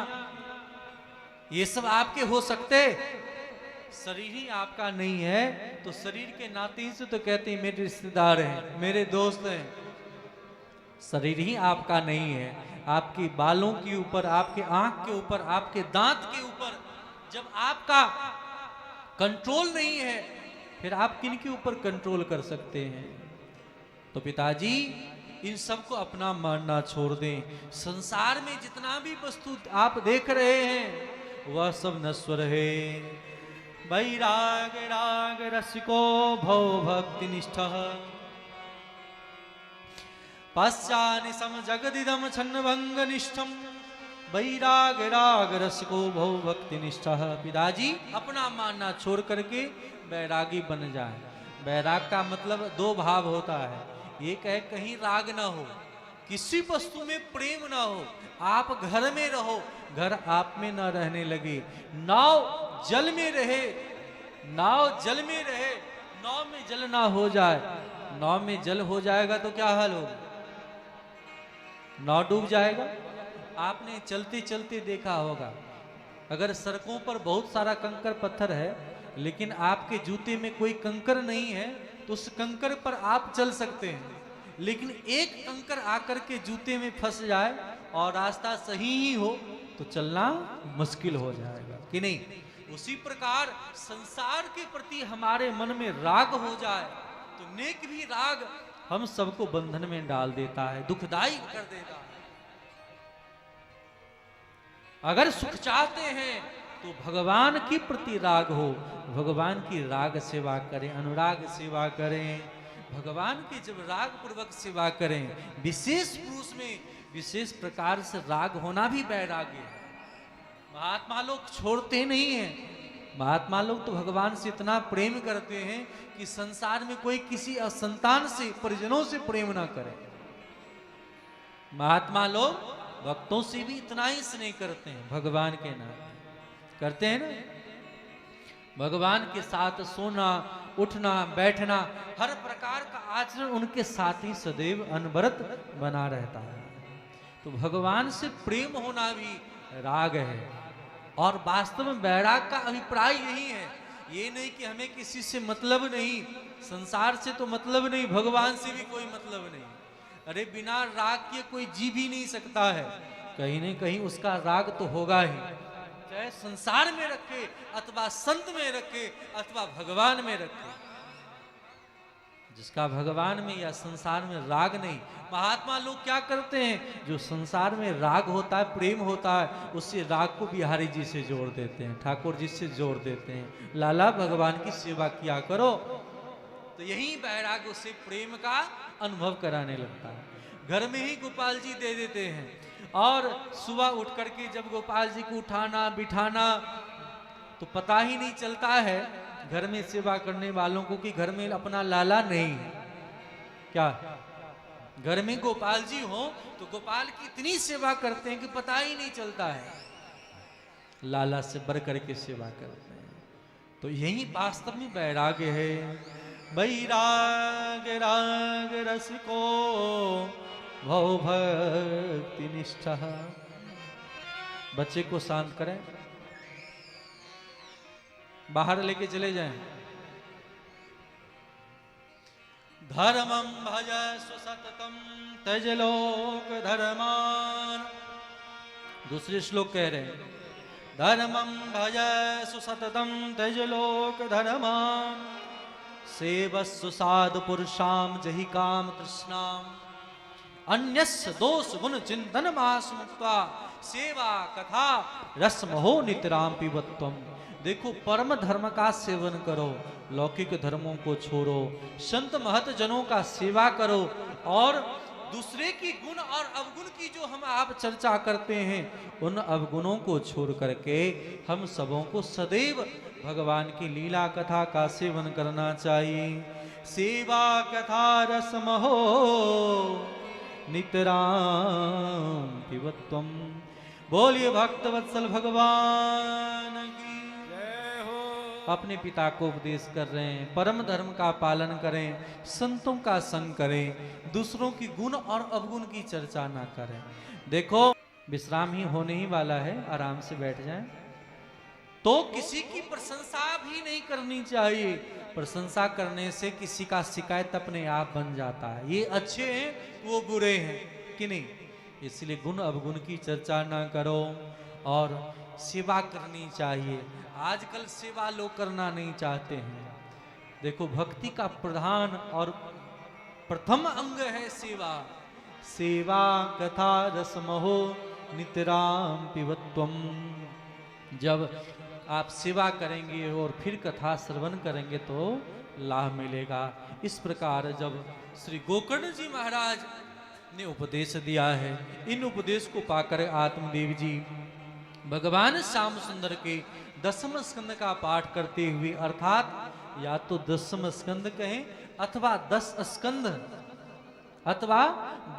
Speaker 1: ये सब आपके हो सकते? शरीर ही आपका नहीं है तो शरीर के नाते ही से तो कहते हैं मेरे रिश्तेदार हैं, मेरे दोस्त हैं। शरीर ही आपका नहीं है। आपके बालों के ऊपर, आपके आंख के ऊपर, आपके दांत के ऊपर जब आपका कंट्रोल नहीं है, फिर आप किन के ऊपर कंट्रोल कर सकते हैं? तो पिताजी इन सब को अपना मानना छोड़ दें। संसार में जितना भी वस्तु आप देख रहे हैं वह सब नश्वर है। वैराग राग रसिको भव भक्ति निष्ठः पश्चानि सम जगदिदम छन्नभंग निष्ठम वैराग राग रसिको भव भक्ति निष्ठः। पिताजी अपना मानना छोड़ करके बैरागी बन जाए। बैराग का मतलब 2 भाव होता है। एक है कहीं राग ना हो, किसी वस्तु में प्रेम ना हो, आप घर में रहो, घर आप में ना रहने लगे। नाव जल में रहे, नाव जल में रहे, नाव में जल ना हो जाए। नाव में जल हो जाएगा तो क्या हाल होगा? नाव डूब जाएगा। आपने चलते चलते देखा होगा, अगर सड़कों पर बहुत सारा कंकर पत्थर है लेकिन आपके जूते में कोई कंकर नहीं है तो उस कंकर पर आप चल सकते हैं, लेकिन एक कंकर आकर के जूते में फंस जाए और रास्ता सही ही हो तो चलना मुश्किल हो जाएगा कि नहीं? उसी प्रकार संसार के प्रति हमारे मन में राग हो जाए तो नेक भी राग हम सबको बंधन में डाल देता है, दुखदाई कर देता है। अगर सुख चाहते हैं तो भगवान के प्रति राग हो, भगवान की राग सेवा करें, अनुराग सेवा करें। भगवान की जब राग पूर्वक सेवा करें, विशेष पुरुष में विशेष प्रकार से राग होना भी वैराग्य है। महात्मा लोग छोड़ते नहीं हैं। महात्मा लोग तो भगवान से इतना प्रेम करते हैं कि संसार में कोई किसी असंतान से, परिजनों से प्रेम ना करे। महात्मा लोग भक्तों से भी इतना ही स्नेह करते हैं, भगवान के नाम करते हैं ना। भगवान के साथ सोना उठना बैठना, हर प्रकार का आचरण उनके साथ ही सदैव अनवरत बना रहता है। तो भगवान से प्रेम होना भी राग है। और वास्तव में वैराग का अभिप्राय यही है ये नहीं कि हमें किसी से मतलब नहीं, संसार से तो मतलब नहीं, भगवान से भी कोई मतलब नहीं। अरे बिना राग के कोई जी भी नहीं सकता है, कहीं न कहीं उसका राग तो होगा ही, चाहे संसार में रखे अथवा संत में रखे अथवा भगवान में रखे। जिसका भगवान में या संसार में राग नहीं, महात्मा लोग क्या करते हैं, जो संसार में राग होता है, प्रेम होता है, उससे राग को बिहारी जी से जोड़ देते हैं, ठाकुर जी से जोड़ देते हैं, लाला भगवान की सेवा किया करो। तो यही बैराग उसे प्रेम का अनुभव कराने लगता है। घर में ही गोपाल जी दे देते हैं, और सुबह उठ करके जब गोपाल जी को उठाना बिठाना तो पता ही नहीं चलता है घर में सेवा करने वालों को कि घर में अपना लाला नहीं है। क्या घर में गोपाल जी हो तो गोपाल की इतनी सेवा करते हैं कि पता ही नहीं चलता है, लाला से बढ़ करके सेवा करते हैं। तो यही वास्तव में वैराग्य है। वैराग राग रस को भव भक्ति निष्ठा। बच्चे को शांत करें, बाहर लेके चले जाएं। धर्मं भज सुसततम त्यज लोक धर्मान। दूसरे श्लोक कह रहे हैं, धर्मं भज सुसततम त्यज लोक धर्मान सेवस्सु साधु पुरुषाम जहि काम तृष्णाम अन्यस्य दोष गुण चिंतन मास मुक्ता सेवा कथा रसमहो नितराम पिबत्वम। देखो, परम धर्म का सेवन करो, लौकिक धर्मों को छोड़ो, संत महत जनों का सेवा करो, और दूसरे की गुण और अवगुण की जो हम आप चर्चा करते हैं उन अवगुणों को छोड़ करके हम सबों को सदैव भगवान की लीला कथा का सेवन करना चाहिए। सेवा कथा रसमहो नितराम पिबत्वम। बोलिए भक्त वत्सल भगवान की। अपने पिता को उपदेश कर रहे हैं, परम धर्म का पालन करें, संतों का संग करें, दूसरों की गुण और अवगुण की चर्चा ना करें। देखो, विश्राम ही होने ही वाला है, आराम से बैठ जाएं। तो किसी की प्रशंसा भी नहीं करनी चाहिए, प्रशंसा करने से किसी का शिकायत अपने आप बन जाता है, ये अच्छे हैं वो बुरे हैं कि नहीं। इसलिए गुण अवगुण की चर्चा ना करो और सेवा करनी चाहिए। आजकल सेवा लोग करना नहीं चाहते हैं। देखो, भक्ति का प्रधान और प्रथम अंग है सेवा। सेवा कथा रसमहो नितराम पिबत्वम। जब आप सेवा करेंगे और फिर कथा श्रवण करेंगे तो लाभ मिलेगा। इस प्रकार जब श्री गोकर्ण जी महाराज ने उपदेश दिया है, इन उपदेश को पाकर आत्मदेव जी भगवान श्याम सुंदर के 10वें स्कंद का पाठ करते हुए, अर्थात या तो 10वां स्कंद कहें अथवा 10 स्कंद अथवा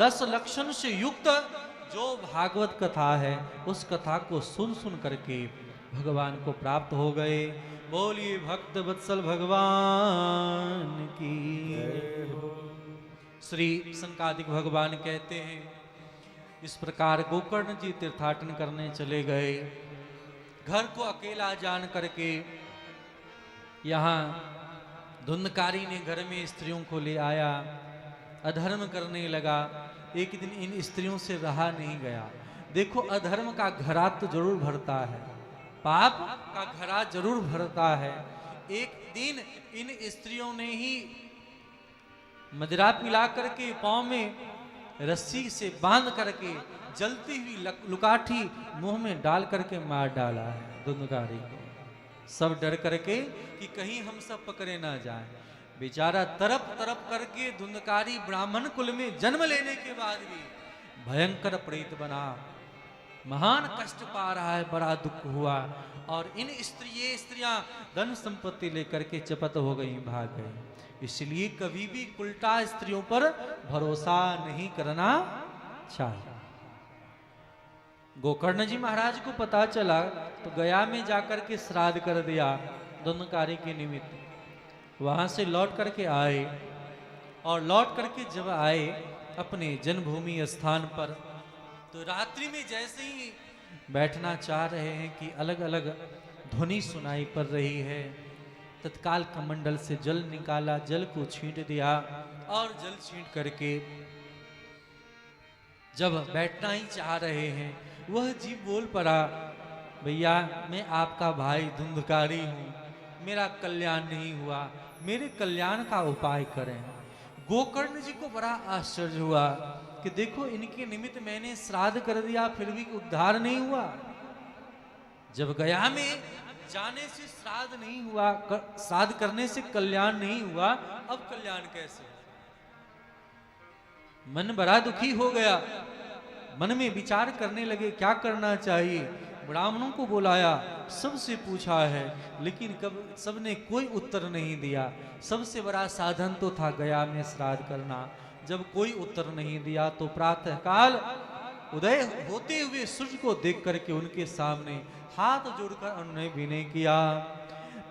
Speaker 1: 10 लक्षण से युक्त जो भागवत कथा है उस कथा को सुन सुन करके भगवान को प्राप्त हो गए। बोलिए भक्त वत्सल भगवान की। श्री संकादिक भगवान कहते हैं, इस प्रकार गोकर्ण जी तीर्थाटन करने चले गए। घर को अकेला जान करके यहाँ धुंधकारी ने घर में स्त्रियों को ले आया, अधर्म करने लगा। एक दिन इन स्त्रियों से रहा नहीं गया। देखो, अधर्म का घड़ा तो जरूर भरता है, पाप का घड़ा जरूर भरता है। एक दिन इन स्त्रियों ने ही मदिरा पिला करके पांव में रस्सी से बांध करके जलती हुई लुकाठी मुंह में डाल करके मार डाला है धुंधकारी को। सब डर करके कि कहीं हम सब पकड़े ना जाएं। बेचारा तरफ तरफ करके धुंधकारी ब्राह्मण कुल में जन्म लेने के बाद भी भयंकर प्रेत बना, महान कष्ट पा रहा है, बड़ा दुख हुआ। और इन स्त्रियां धन संपत्ति लेकर के चपत हो गई, भाग गई। इसलिए कभी भी उल्टा स्त्रियों पर भरोसा नहीं करना चाहिए। गोकर्ण जी महाराज को पता चला तो गया में जाकर के श्राद्ध कर दिया धुंधकारी के निमित्त। वहां से लौट करके आए, और लौट करके जब आए अपने जन्मभूमि स्थान पर, तो रात्रि में जैसे ही बैठना चाह रहे हैं कि अलग अलग ध्वनि सुनाई पड़ रही है। तत्काल कमंडल से जल निकाला, जल को छींट दिया और जल छींट करके जब बैठना ही चाह रहे हैं, वह जीव बोल पड़ा, भैया मैं आपका भाई धुंधकारी हूँ, मेरा कल्याण नहीं हुआ, मेरे कल्याण का उपाय करें। गोकर्ण जी को बड़ा आश्चर्य हुआ कि देखो इनके निमित्त मैंने श्राद्ध कर दिया फिर भी उद्धार नहीं हुआ। जब गया में जाने से श्राद्ध नहीं हुआ, श्राद्ध करने से कल्याण नहीं हुआ, अब कल्याण कैसे? मन बड़ा दुखी हो गया, मन में विचार करने लगे क्या करना चाहिए। ब्राह्मणों को बुलाया, सबसे पूछा है, लेकिन कब सबने कोई उत्तर नहीं दिया। सबसे बड़ा साधन तो था गया में श्राद्ध करना। जब कोई उत्तर नहीं दिया तो प्रातःकाल उदय होते हुए सूर्य को देख करके उनके सामने हाथ जोड़कर उन्होंने विनय किया,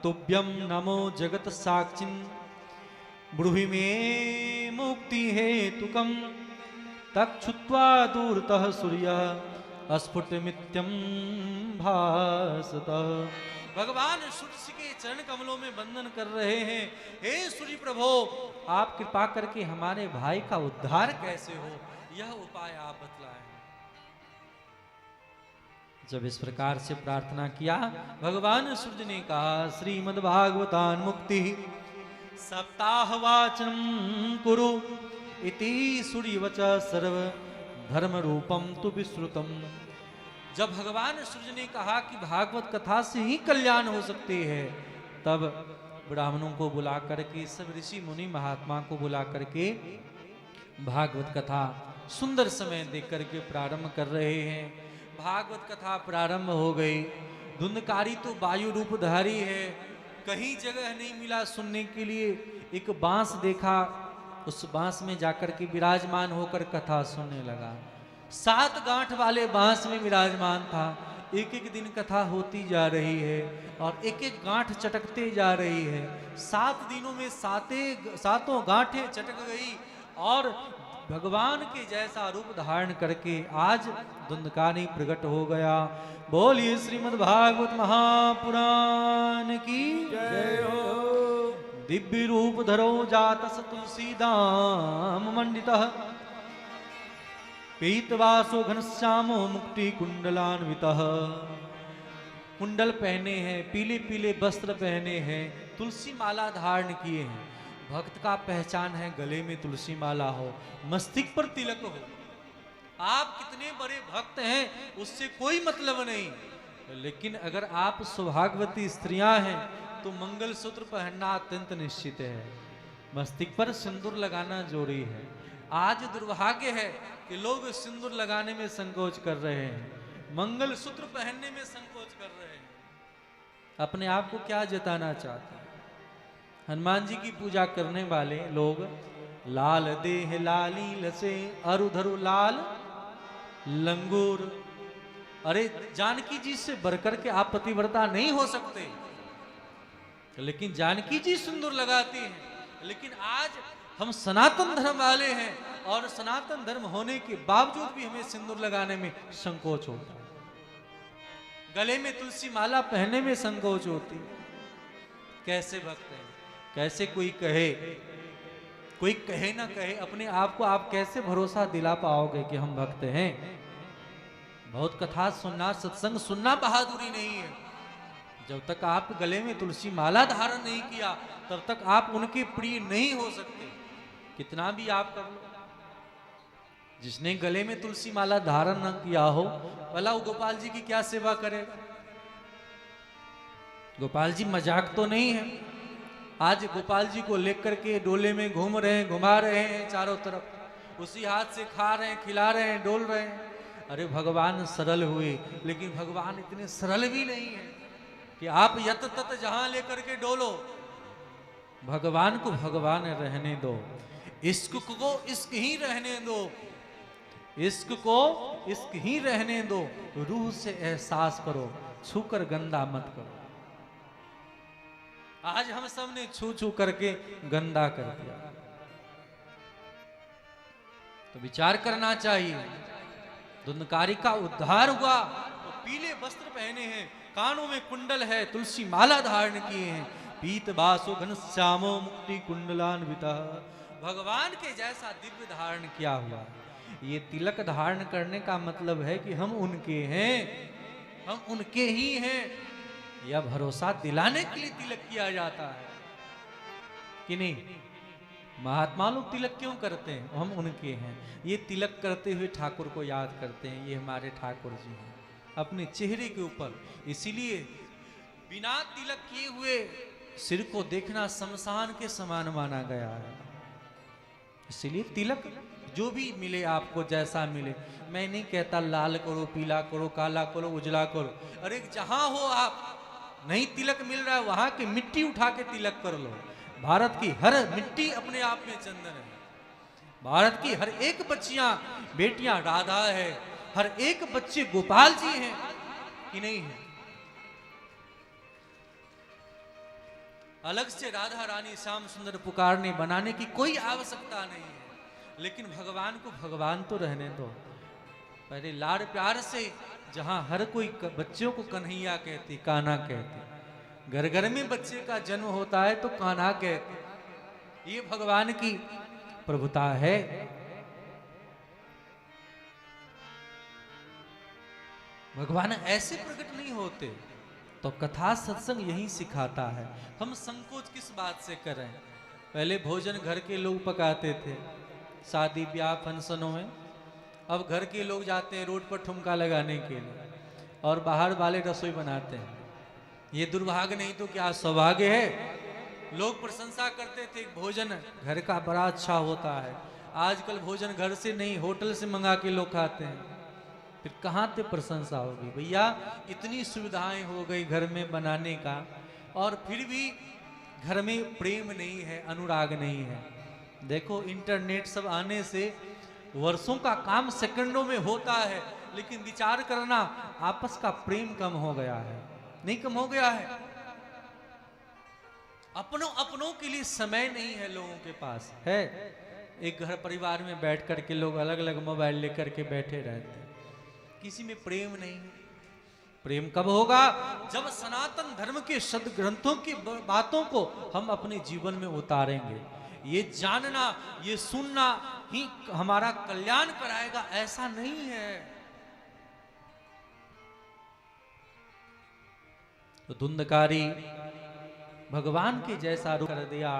Speaker 1: तुभ्यम नमो जगत साक्षिन ब्रूहि में मुक्ति हेतुकम तक्षुत्वा दूरतः सूर्य अस्फुटमित्यं भासतः। भगवान सूर्य के चरण कमलों में वंदन कर रहे हैं, हे सूर्य प्रभो आप कृपा करके हमारे भाई का उद्धार कैसे हो, यह उपाय आप बतलाएं। जब इस प्रकार से प्रार्थना किया, भगवान सूर्य ने कहा, श्रीमद्भागवतान मुक्ति सप्ताहवाचनम कुरु इति सूर्यवच सर्व धर्म रूपम तु विश्रुतम। जब भगवान सूर्य ने कहा कि भागवत कथा से ही कल्याण हो सकते हैं, तब ब्राह्मणों को बुला करके, सब ऋषि मुनि महात्मा को बुला करके भागवत कथा सुंदर समय देख करके प्रारंभ कर रहे हैं। भागवत कथा प्रारंभ हो गई। धुंधकारी तो वायु रूपधारी है, कहीं जगह नहीं मिला सुनने के लिए। एक बांस देखा, उस बांस में जाकर के विराजमान होकर कथा सुनने लगा। 7 गांठ वाले बांस में विराजमान था। एक एक दिन कथा होती जा रही है और एक एक गांठ चटकते जा रही है। 7 दिनों में सातों गांठें चटक गई और भगवान के जैसा रूप धारण करके आज धुंधकारी प्रकट हो गया। बोलिए श्रीमद् भागवत महापुराण की जय हो। दिव्य रूप धरो जातस तुलसीदाम मंडितः पीतवासो घनश्यामो मुक्ति कुंडलान्वितः। कुंडल पहने हैं, पीले पीले वस्त्र पहने हैं, तुलसी माला धारण किए हैं। भक्त का पहचान है गले में तुलसी माला हो, मस्तिष्क पर तिलक हो। आप कितने बड़े भक्त हैं उससे कोई मतलब नहीं, लेकिन अगर आप सौभाग्यवती स्त्रियां हैं तो मंगलसूत्र पहनना अत्यंत निश्चित है। मस्तिष्क पर सिंदूर लगाना जरूरी है। आज दुर्भाग्य है कि लोग सिंदूर लगाने में संकोच कर रहे हैं, मंगलसूत्र पहनने में संकोच कर रहे हैं। अपने आप को क्या जताना चाहते हैं? हनुमान जी की पूजा करने वाले लोग लाल देह लाली लसे अरुधरु लाल लंगूर। अरे जानकी जी से बढ़कर के आप पतिव्रता नहीं हो सकते, लेकिन जानकी जी सिंदूर लगाती हैं। लेकिन आज हम सनातन धर्म वाले हैं और सनातन धर्म होने के बावजूद भी हमें सिंदूर लगाने में संकोच होता है, गले में तुलसी माला पहनने में संकोच होती। कैसे भक्त हैं? कैसे कोई कहे ना कहे, अपने आप को आप कैसे भरोसा दिला पाओगे कि हम भक्त हैं? बहुत कथा सुनना, सत्संग सुनना बहादुरी नहीं है। जब तक आप गले में तुलसी माला धारण नहीं किया तब तक आप उनके प्रिय नहीं हो सकते, कितना भी आप कर लो। जिसने गले में तुलसी माला धारण न किया हो, भला वो गोपाल जी की क्या सेवा करेगा? गोपाल जी मजाक तो नहीं है। आज गोपाल जी को लेकर के डोले में घूम रहे हैं, घुमा रहे हैं चारों तरफ, उसी हाथ से खा रहे हैं, खिला रहे हैं, डोल रहे हैं। अरे भगवान सरल हुए, लेकिन भगवान इतने सरल भी नहीं है कि आप यत तत जहां लेकर के डोलो। भगवान को भगवान रहने दो, इश्क को इश्क ही रहने दो, इश्क को इश्क ही रहने दो। रूह से एहसास करो, छूकर गंदा मत करो। आज हम सब ने छू छू करके गंदा कर दिया। तो विचार करना चाहिए। धुंधकारी का उद्धार हुआ तो पीले वस्त्र पहने हैं, कानों में कुंडल है, तुलसी माला धारण किए हैं, पीत बासो घनश्यामो मुक्ति कुंडलान्विता। भगवान के जैसा दिव्य धारण किया हुआ। ये तिलक धारण करने का मतलब है कि हम उनके हैं, हम उनके ही हैं। यह भरोसा दिलाने के लिए तिलक किया जाता है कि नहीं। महात्मा लोग तिलक क्यों करते हैं? हम उनके हैं। ये तिलक करते हुए ठाकुर को याद करते हैं, ये हमारे ठाकुर जी हैं अपने चेहरे के ऊपर। इसीलिए बिना तिलक किए हुए सिर को देखना शमशान के समान माना गया है। इसीलिए तिलक जो भी मिले आपको, जैसा मिले, मैं नहीं कहता लाल करो, पीला करो, काला करो, उजला करो। अरे जहां हो आप, नहीं तिलक मिल रहा है वहां की मिट्टी उठा के तिलक कर लो। भारत की हर मिट्टी अपने आप में चंदन है। भारत की हर एक बच्चियां बेटियां राधा है, हर एक बच्चे गोपाल जी हैं कि नहीं है। अलग से राधा रानी श्याम सुंदर पुकारने बनाने की कोई आवश्यकता नहीं है। लेकिन भगवान को भगवान तो रहने दो। पहले लाड़ प्यार से, जहां हर कोई बच्चों को कन्हैया कहती, कान्हा कहती, घर घर में बच्चे का जन्म होता है तो कान्हा कहते। ये भगवान की प्रभुता है। भगवान ऐसे प्रकट नहीं होते। तो कथा सत्संग यही सिखाता है। हम संकोच किस बात से करें? पहले भोजन घर के लोग पकाते थे शादी ब्याह फंक्शनों में। अब घर के लोग जाते हैं रोड पर ठुमका लगाने के लिए और बाहर वाले रसोई बनाते हैं। ये दुर्भाग्य नहीं तो क्या सौभाग्य है। लोग प्रशंसा करते थे भोजन घर का बड़ा अच्छा होता है। आजकल भोजन घर से नहीं होटल से मंगा के लोग खाते हैं। फिर कहाँ से प्रशंसा होगी भैया? इतनी सुविधाएं हो गई घर में बनाने का, और फिर भी घर में प्रेम नहीं है, अनुराग नहीं है। देखो इंटरनेट सब आने से वर्षों का काम सेकंडों में होता है, लेकिन विचार करना आपस का प्रेम कम हो गया है। नहीं कम हो गया है? अपनों के लिए समय नहीं है लोगों के पास है। एक घर परिवार में बैठ करके लोग अलग अलग मोबाइल लेकर के बैठे रहते हैं। किसी में प्रेम नहीं है। प्रेम कब होगा? जब सनातन धर्म के सद ग्रंथों की बातों को हम अपने जीवन में उतारेंगे। ये जानना, ये सुनना ही हमारा कल्याण कराएगा, ऐसा नहीं है। तो धुंधकारी भगवान के जैसा रूप कर दिया।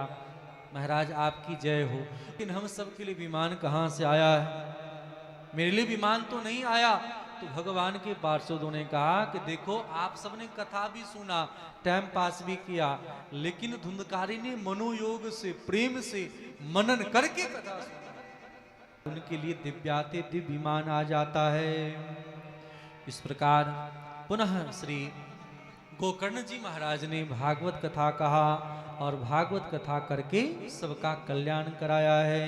Speaker 1: महाराज आपकी जय हो। लेकिन हम सब के लिए विमान कहां से आया है? मेरे लिए विमान तो नहीं आया। तो भगवान के पार्षदों ने कहा कि देखो आप सबने कथा भी सुना, टाइम पास भी किया, लेकिन धुंधकारी ने मनोयोग से, प्रेम से मनन करके कथा सुना। उनके लिए दिव्याते दिव्य विमान आ जाता है। इस प्रकार पुनः श्री गोकर्ण जी महाराज ने भागवत कथा कहा और भागवत कथा करके सबका कल्याण कराया है।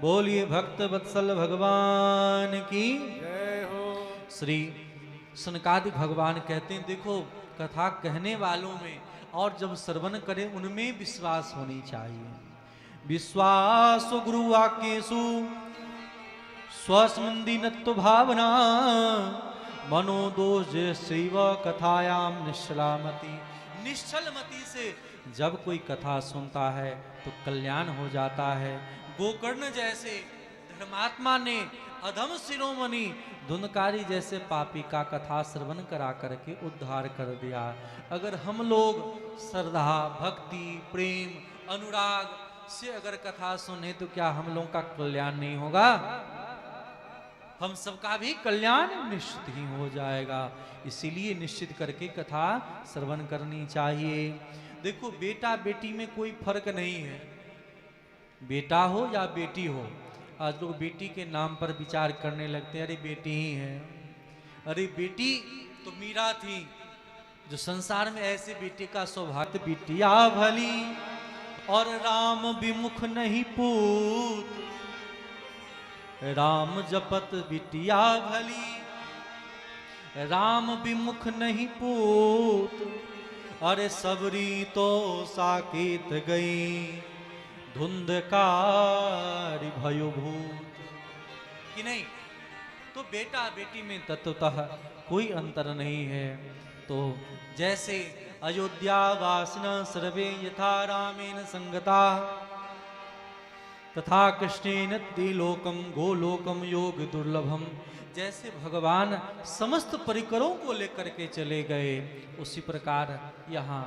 Speaker 1: बोलिए भक्त वत्सल भगवान की
Speaker 2: जय हो।
Speaker 1: श्री सनकादि भगवान कहते हैं देखो कथा कहने वालों में और जब श्रवण करें उनमें विश्वास होनी चाहिए। विश्वास गुरु वाक्येषु स्वस्मंदिनत्व भावना मनोदोष शैव कथायाम निश्चलामति। निश्चलमति से जब कोई कथा सुनता है तो कल्याण हो जाता है। गोकर्ण जैसे धर्मात्मा ने अधम शिरोमणि धुंधकारी जैसे पापी का कथा श्रवण करा करके उद्धार कर दिया। अगर हम लोग श्रद्धा, भक्ति, प्रेम, अनुराग से अगर कथा सुने तो क्या हम लोगों का कल्याण नहीं होगा? हम सबका भी कल्याण निश्चित ही हो जाएगा। इसीलिए निश्चित करके कथा श्रवण करनी चाहिए। देखो बेटा बेटी में कोई फर्क नहीं है, बेटा हो या बेटी हो। आज लोग बेटी के नाम पर विचार करने लगते हैं, अरे बेटी ही है। अरे बेटी तो मीरा थी, जो संसार में ऐसे बेटे का सौभाग्य। बिटिया भली और राम विमुख नहीं पूत, राम जपत बिटिया भली राम विमुख नहीं पूत। अरे सबरी तो साकेत गई धुंधकारी भयो भूत। कि नहीं? तो बेटा बेटी में तत्वतः कोई अंतर नहीं है। तो जैसे अयोध्या वासना सर्वे यथा रामेण संगता तथा कृष्णेन त्रिलोकम गोलोकम योग दुर्लभम, जैसे भगवान समस्त परिकरों को लेकर के चले गए, उसी प्रकार यहाँ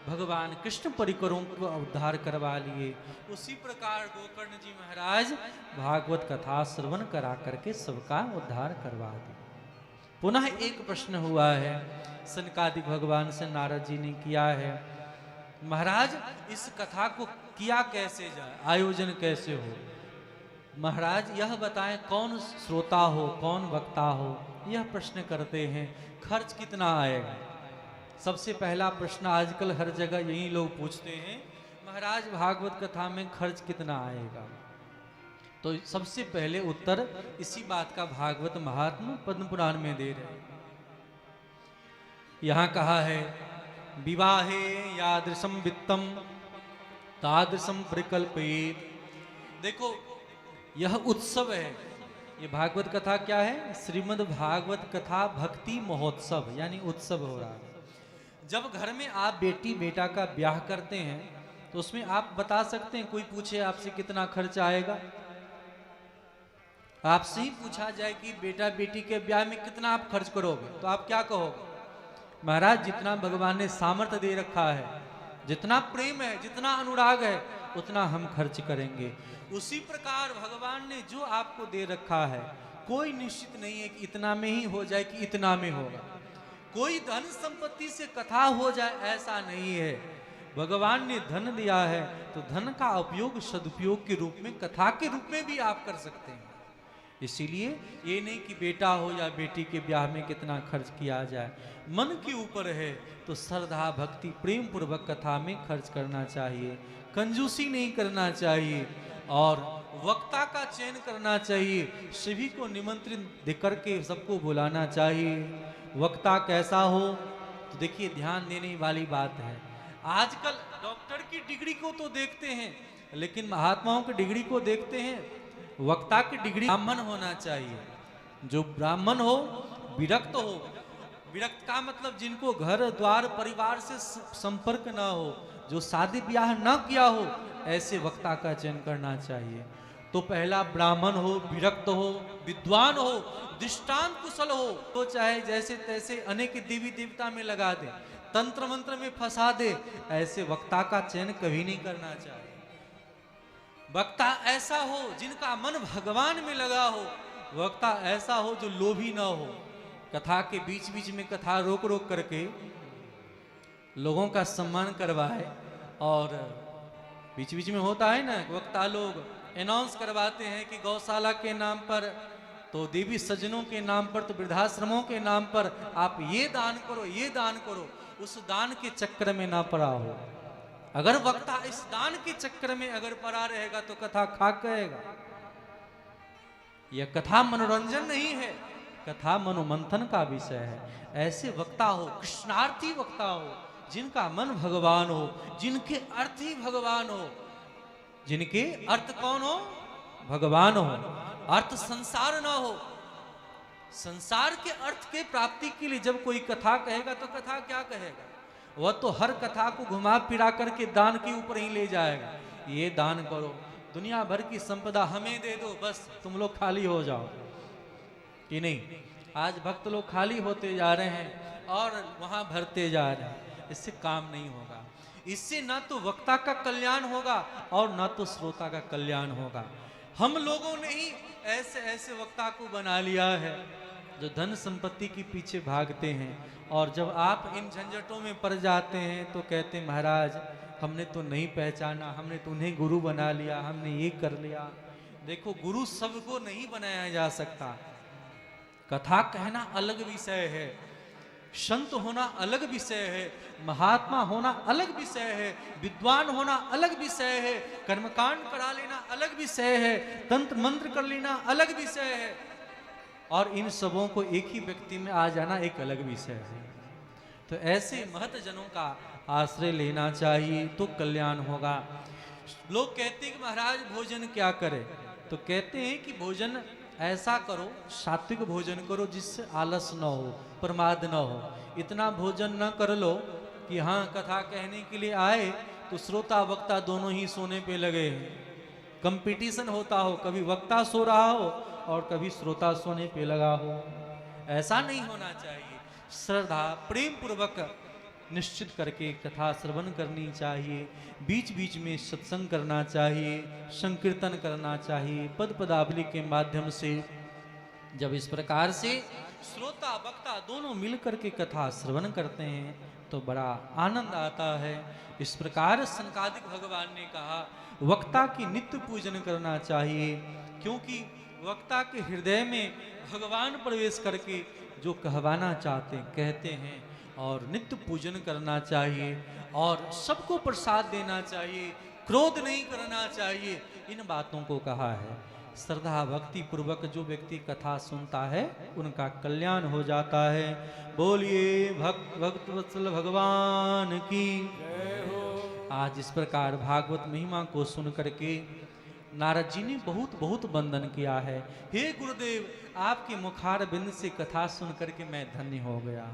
Speaker 1: भगवान कृष्ण परिकरों को उद्धार करवा लिए। उसी प्रकार गोकर्ण जी महाराज भागवत कथा श्रवण करा करके सबका उद्धार करवा दिए। पुनः एक प्रश्न हुआ है, सनकादिक भगवान से नारद जी ने किया है, महाराज इस कथा को किया कैसे जाए, आयोजन कैसे हो? महाराज यह बताएं कौन श्रोता हो कौन वक्ता हो, यह प्रश्न करते हैं। खर्च कितना आएगा? सबसे पहला प्रश्न आजकल हर जगह यही लोग पूछते हैं, महाराज भागवत कथा में खर्च कितना आएगा? तो सबसे पहले उत्तर इसी बात का भागवत महात्मा पद्म पुराण में दे रहे हैं। यहां कहा है, विवाहे यादृशम वित्तम तादृशम परिकल्पयेत। देखो यह उत्सव है, ये भागवत कथा क्या है? श्रीमद् भागवत कथा भक्ति महोत्सव, यानी उत्सव हो रहा है। जब घर में आप बेटी बेटा का ब्याह करते हैं तो उसमें आप बता सकते हैं, कोई पूछे आपसे कितना खर्च आएगा, आपसे ही पूछा जाए कि बेटा बेटी के ब्याह में कितना आप खर्च करोगे, तो आप क्या कहोगे? महाराज जितना भगवान ने सामर्थ्य दे रखा है, जितना प्रेम है, जितना अनुराग है, उतना हम खर्च करेंगे। उसी प्रकार भगवान ने जो आपको दे रखा है, कोई निश्चित नहीं है कि इतना में ही हो जाए कि इतना में होगा। कोई धन संपत्ति से कथा हो जाए ऐसा नहीं है। भगवान ने धन दिया है तो धन का उपयोग सदुपयोग के रूप में, कथा के रूप में भी आप कर सकते हैं। इसीलिए ये नहीं कि बेटा हो या बेटी के ब्याह में कितना खर्च किया जाए, मन के ऊपर है तो श्रद्धा भक्ति प्रेम पूर्वक कथा में खर्च करना चाहिए, कंजूसी नहीं करना चाहिए और वक्ता का चयन करना चाहिए। सभी को निमंत्रण देकर के सबको बुलाना चाहिए। वक्ता कैसा हो तो देखिए ध्यान देने वाली बात है। आजकल डॉक्टर की डिग्री को तो देखते हैं, लेकिन महात्माओं की डिग्री को देखते हैं। वक्ता की डिग्री ब्राह्मण होना चाहिए। जो ब्राह्मण हो, विरक्त हो, विरक्त का मतलब जिनको घर द्वार परिवार से संपर्क ना हो, जो शादी ब्याह ना किया हो, ऐसे वक्ता का चयन करना चाहिए। तो पहला ब्राह्मण हो, विरक्त हो, विद्वान हो, दृष्टांत कुशल हो, तो चाहे जैसे तैसे अनेक देवी देवता में लगा दे, तंत्र मंत्र में फंसा दे, ऐसे वक्ता का चयन कभी नहीं करना चाहिए। वक्ता ऐसा हो जिनका मन भगवान में लगा हो, वक्ता ऐसा हो जो लोभी ना हो। कथा के बीच बीच में कथा रोक रोक करके लोगों का सम्मान करवाए, और बीच बीच में होता है ना, वक्ता लोग अनाउंस करवाते हैं कि गौशाला के नाम पर, तो देवी सज्जनों के नाम पर, तो वृद्धाश्रमों के नाम पर आप ये दान करो, ये दान करो। उस दान के चक्कर में ना पड़ा हो। अगर वक्ता इस दान के चक्कर में अगर पड़ा रहेगा तो कथा खाक गएगा। यह कथा मनोरंजन नहीं है, कथा मनोमंथन का विषय है। ऐसे वक्ता हो, कृष्णार्थी वक्ता हो, जिनका मन भगवान हो, जिनके अर्थ ही भगवान हो। जिनके अर्थ कौन हो? भगवान हो। अर्थ संसार ना हो। संसार के अर्थ के प्राप्ति के लिए जब कोई कथा कहेगा तो कथा क्या कहेगा? वह तो हर कथा को घुमा फिरा करके दान के ऊपर ही ले जाएगा। ये दान करो, दुनिया भर की संपदा हमें दे दो, बस तुम लोग खाली हो जाओ। कि नहीं? आज भक्त लोग खाली होते जा रहे हैं और वहां भरते जा रहे हैं। इससे काम नहीं होगा। इससे ना तो वक्ता का कल्याण होगा और ना तो श्रोता का कल्याण होगा। हम लोगों ने ही ऐसे ऐसे वक्ता को बना लिया है जो धन संपत्ति के पीछे भागते हैं, और जब आप इन झंझटों में पड़ जाते हैं तो कहते हैं महाराज हमने तो नहीं पहचाना, हमने तो उन्हें गुरु बना लिया, हमने ये कर लिया। देखो गुरु सबको नहीं बनाया जा सकता। कथा कहना अलग विषय है, संत होना अलग विषय है, महात्मा होना अलग विषय है, विद्वान होना अलग विषय है, कर्मकांड करा लेना अलग विषय है, तंत्र मंत्र कर लेना अलग विषय है, और इन सबों को एक ही व्यक्ति में आ जाना एक अलग विषय है। तो ऐसे महत जनों का आश्रय लेना चाहिए तो कल्याण होगा। लोग कहते हैं कि महाराज भोजन क्या करें, तो कहते हैं कि भोजन ऐसा करो, सात्विक भोजन करो जिससे आलस न हो, प्रमाद न हो। इतना भोजन न कर लो कि हाँ कथा कहने के लिए आए तो श्रोता वक्ता दोनों ही सोने पे लगे, कंपटीशन होता हो, कभी वक्ता सो रहा हो और कभी श्रोता सोने पे लगा हो। ऐसा नहीं होना चाहिए। श्रद्धा प्रेम पूर्वक निश्चित करके कथा श्रवण करनी चाहिए। बीच बीच में सत्संग करना चाहिए, संकीर्तन करना चाहिए पद पदावली के माध्यम से। जब इस प्रकार से श्रोता वक्ता दोनों मिलकर के कथा श्रवण करते हैं तो बड़ा आनंद आता है। इस प्रकार सनकादिक भगवान ने कहा वक्ता की नित्य पूजन करना चाहिए, क्योंकि वक्ता के हृदय में भगवान प्रवेश करके जो कहवाना चाहते कहते हैं, और नित्य पूजन करना चाहिए और सबको प्रसाद देना चाहिए, क्रोध नहीं करना चाहिए। इन बातों को कहा है। श्रद्धा भक्ति पूर्वक जो व्यक्ति कथा सुनता है उनका कल्याण हो जाता है। बोलिए भक्त वत्सल भगवान की जय हो। आज इस प्रकार भागवत महिमा को सुन करके नारद जी ने बहुत बहुत वंदन किया है। हे गुरुदेव, आपके मुखार बिंद से कथा सुन करके मैं धन्य हो गया।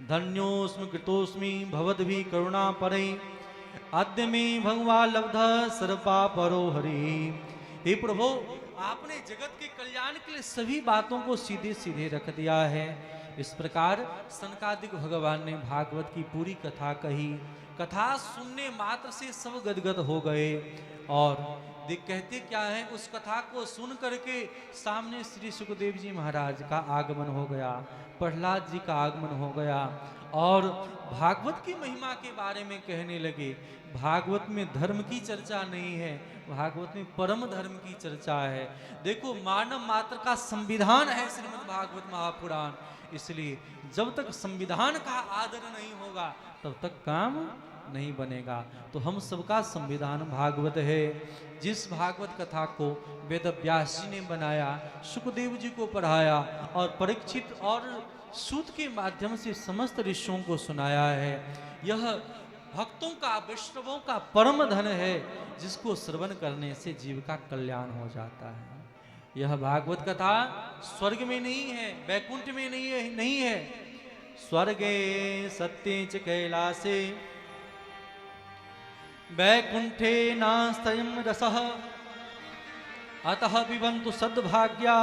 Speaker 1: धन्योस्मि कृतोस्मि भवद्भि करुणा परे, अद्य में भगवा लब्ध सर्पा परो हरि। हे प्रभु, आपने जगत के कल्याण के लिए सभी बातों को सीधे सीधे रख दिया है। इस प्रकार सनकादिक भगवान ने भागवत की पूरी कथा कही। कथा सुनने मात्र से सब गदगद हो गए और कहते क्या है, उस कथा को सुन करके सामने श्री सुखदेव जी महाराज का आगमन हो गया, प्रहलाद जी का आगमन हो गया और भागवत की महिमा के बारे में कहने लगे। भागवत में धर्म की चर्चा नहीं है, भागवत में परम धर्म की चर्चा है। देखो, मानव मात्र का संविधान है श्रीमद् भागवत महापुराण, इसलिए जब तक संविधान का आदर नहीं होगा तब तक काम नहीं बनेगा। तो हम सबका संविधान भागवत है। जिस भागवत कथा को वेद व्यास जी ने बनाया, सुखदेव जी को पढ़ाया और परीक्षित और सूत के माध्यम से समस्त ऋषियों को सुनाया है, यह भक्तों का वैष्णवों का परम धन है, जिसको श्रवण करने से जीव का कल्याण हो जाता है। यह भागवत कथा स्वर्ग में नहीं है, वैकुंठ में नहीं है। स्वर्गे सत्ये च कैलासे वैकुंठे नास्तयं रसः, अतः पिबन्तु सद्भाग्या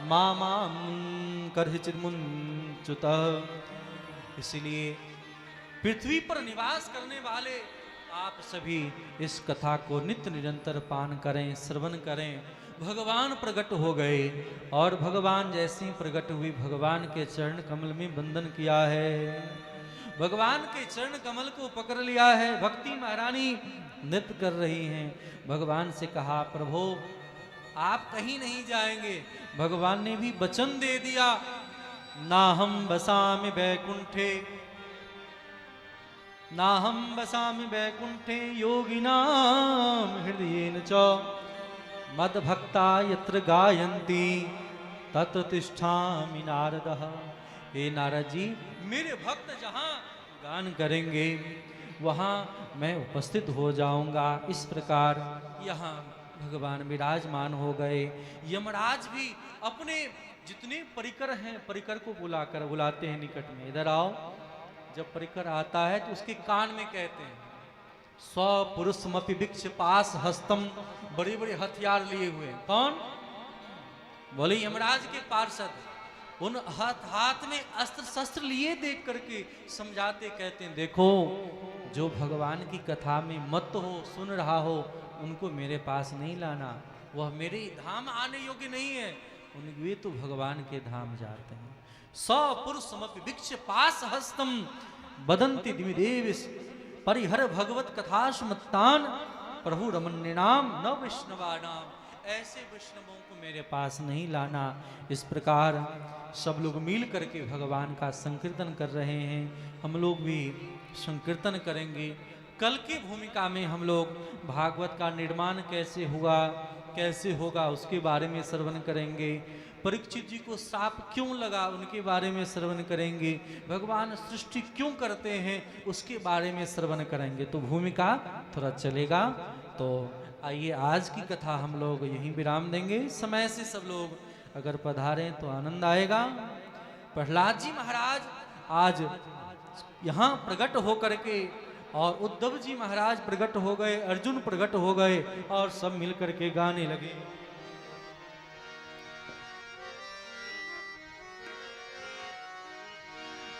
Speaker 1: मामां कर्हिचिन्मुञ्चुतः। इसलिए पृथ्वी पर निवास करने वाले आप सभी इस कथा को नित्य निरंतर पान करें, श्रवण करें। भगवान प्रकट हो गए और भगवान जैसे ही प्रकट हुई भगवान के चरण कमल में वंदन किया है, भगवान के चरण कमल को पकड़ लिया है। भक्ति महारानी नृत्य कर रही हैं। भगवान से कहा, प्रभु आप कहीं नहीं जाएंगे। भगवान ने भी वचन दे दिया, ना हम बसामि वैकुंठे, ना हम बसामि वैकुंठे योगिनां हृदयेन च, मद्भक्ता यत्र गायन्ति तत्र तिष्ठामि नारदः। हे नारद जी, मेरे भक्त जहाँ गान करेंगे वहाँ मैं उपस्थित हो जाऊंगा। इस प्रकार यहाँ भगवान विराजमान हो गए। यमराज भी अपने जितने परिकर हैं, परिकर को बुलाते हैं निकट में, इधर आओ। जब परिकर आता है तो उसके कान में कहते हैं, स्वपुरुषमपि भिक्ष पास हस्तम, बड़े बड़े हथियार लिए हुए। कौन? बोले यमराज के पार्षद। उन हाथ में अस्त्र शस्त्र लिए देख करके समझाते, कहते हैं, देखो जो भगवान की कथा में मत हो, सुन रहा हो, उनको मेरे पास नहीं लाना, वह मेरे धाम आने योग्य नहीं है। वे तो भगवान के धाम जाते हैं। सपुरुषमपि भिक्ष पास हस्तम बदंति दिविदेव परिहर भगवत कथास्मत्तान प्रभु रमण्यनाम न वैष्णवानाम। ऐसे वैष्णवों को मेरे पास नहीं लाना। इस प्रकार सब लोग मिल करके भगवान का संकीर्तन कर रहे हैं। हम लोग भी संकीर्तन करेंगे। कल की भूमिका में हम लोग भागवत का निर्माण कैसे हुआ, कैसे होगा, उसके बारे में श्रवण करेंगे। परीक्षित जी को साप क्यों लगा, उनके बारे में श्रवण करेंगे। भगवान सृष्टि क्यों करते हैं, उसके बारे में श्रवण करेंगे। तो भूमिका थोड़ा चलेगा। तो आइए आज की कथा हम लोग यहीं विराम देंगे। समय से सब लोग अगर पधारें तो आनंद आएगा। प्रहलाद जी महाराज आज यहाँ प्रकट होकर के और उद्धव जी महाराज प्रकट हो गए, अर्जुन प्रकट हो गए और सब मिलकर के गाने लगे।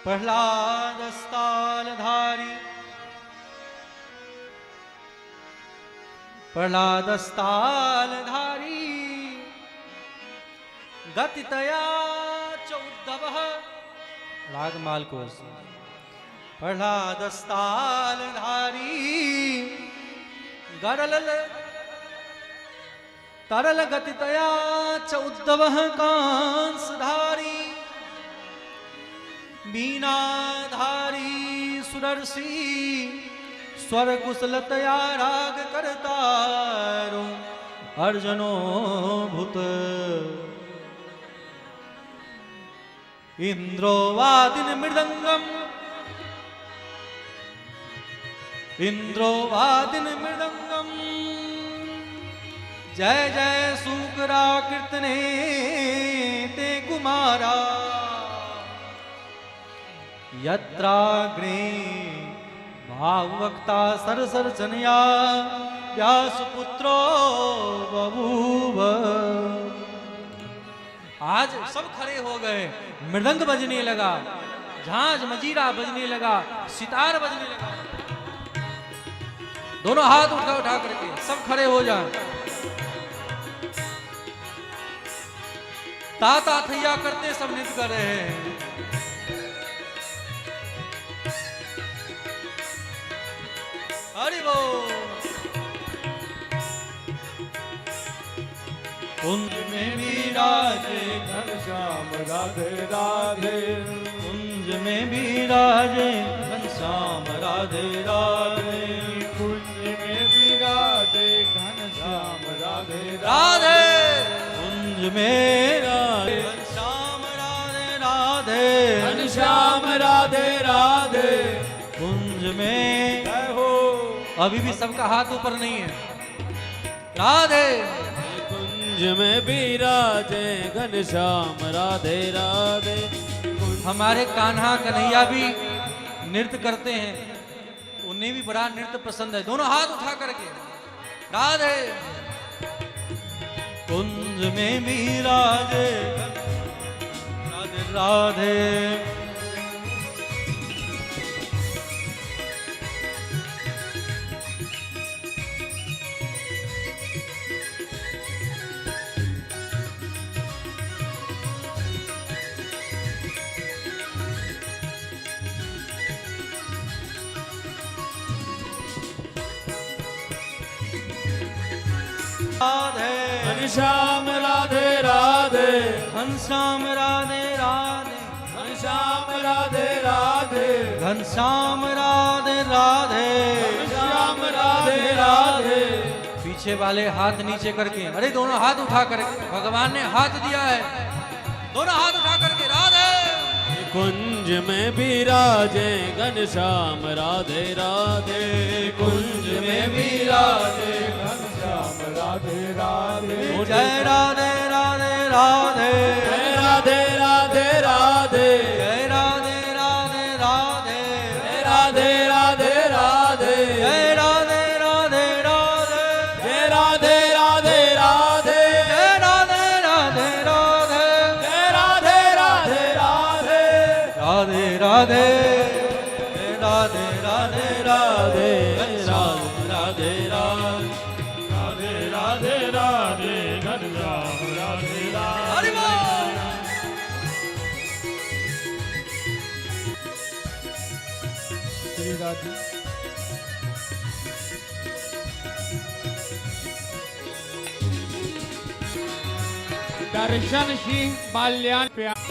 Speaker 1: प्रहलाद अस्तालधारी, प्रहलाद अस्तालधारी, गतितया च उद्धवः। रागमाल को प्रहलाद अस्तालधारी, गरल तरल गतितया च उद्धवः कांसधारी, वीणाधारी सुदर्शी, स्वर कुशलतया राग करतारो अर्जुनो भूत। इंद्रो वादिन मृदंगम, इंद्रो वादिन मृदंगम, जय जय सूकरा कीर्तने ते कुमारा। यत्राग्रे भाववक्ता सरसर जनया, व्यासपुत्रो बभूव। आज सब खड़े हो गए, मृदंग बजने लगा, झांझ मजीरा बजने लगा, सितार बजने लगा। दोनों हाथ उठा उठा करके सब खड़े हो जाए। ताता थैया करते सब नृत्य कर रहे हैं। हरि बोल। कुंज में विराजे
Speaker 2: घनश्याम राधे राधे,
Speaker 1: कुंज में विराजे घनश्याम राधे राधे,
Speaker 2: कुंज में विराजे घनश्याम राधे
Speaker 1: राधे, कुंज में राधे घनश्याम राधे राधे,
Speaker 3: घनश्याम राधे राधे,
Speaker 1: कुंज में
Speaker 2: जय हो।
Speaker 3: अभी भी सबका हाथ ऊपर नहीं है। राधे
Speaker 4: कुंज में विराजे घनश्याम राधे राधे।
Speaker 3: हमारे कान्हा कन्हैया भी नृत्य करते हैं, उन्हें भी बड़ा नृत्य पसंद है। दोनों हाथ उठा करके राधे।
Speaker 1: कुंज में विराजे राधे राधे,
Speaker 4: घनश्याम राधे राधे,
Speaker 1: घनश्याम राधे राधे,
Speaker 4: घनश्याम राधे राधे,
Speaker 1: घनश्याम राधे राधे,
Speaker 4: घनश्याम राधे राधे।
Speaker 3: पीछे वाले हाथ नीचे करके, अरे दोनों हाथ उठा करके, भगवान ने हाथ दिया है, दोनों हाथ उठा करके राधे।
Speaker 4: कुंज में विराजे घनश्याम राधे राधे, कुंज में विराजे
Speaker 2: घनश्याम राधे राधे,
Speaker 1: जय राधे राधे राधे,
Speaker 4: जय राधे राधे राधे,
Speaker 1: जय राधे राधे राधे,
Speaker 4: जय राधे राधे राधे,
Speaker 1: जय राधे राधे राधे,
Speaker 4: जय राधे राधे राधे,
Speaker 1: जय राधे राधे राधे,
Speaker 4: जय राधे राधे राधे,
Speaker 1: राधे राधे, जय राधे राधे राधे,
Speaker 4: राधे राधे राधे, राधे राधे राधे, घनश्याम राधे राधे।
Speaker 1: हरि बोल।
Speaker 2: श्री राधे। दर्शन सिंह बाल्यान प्यार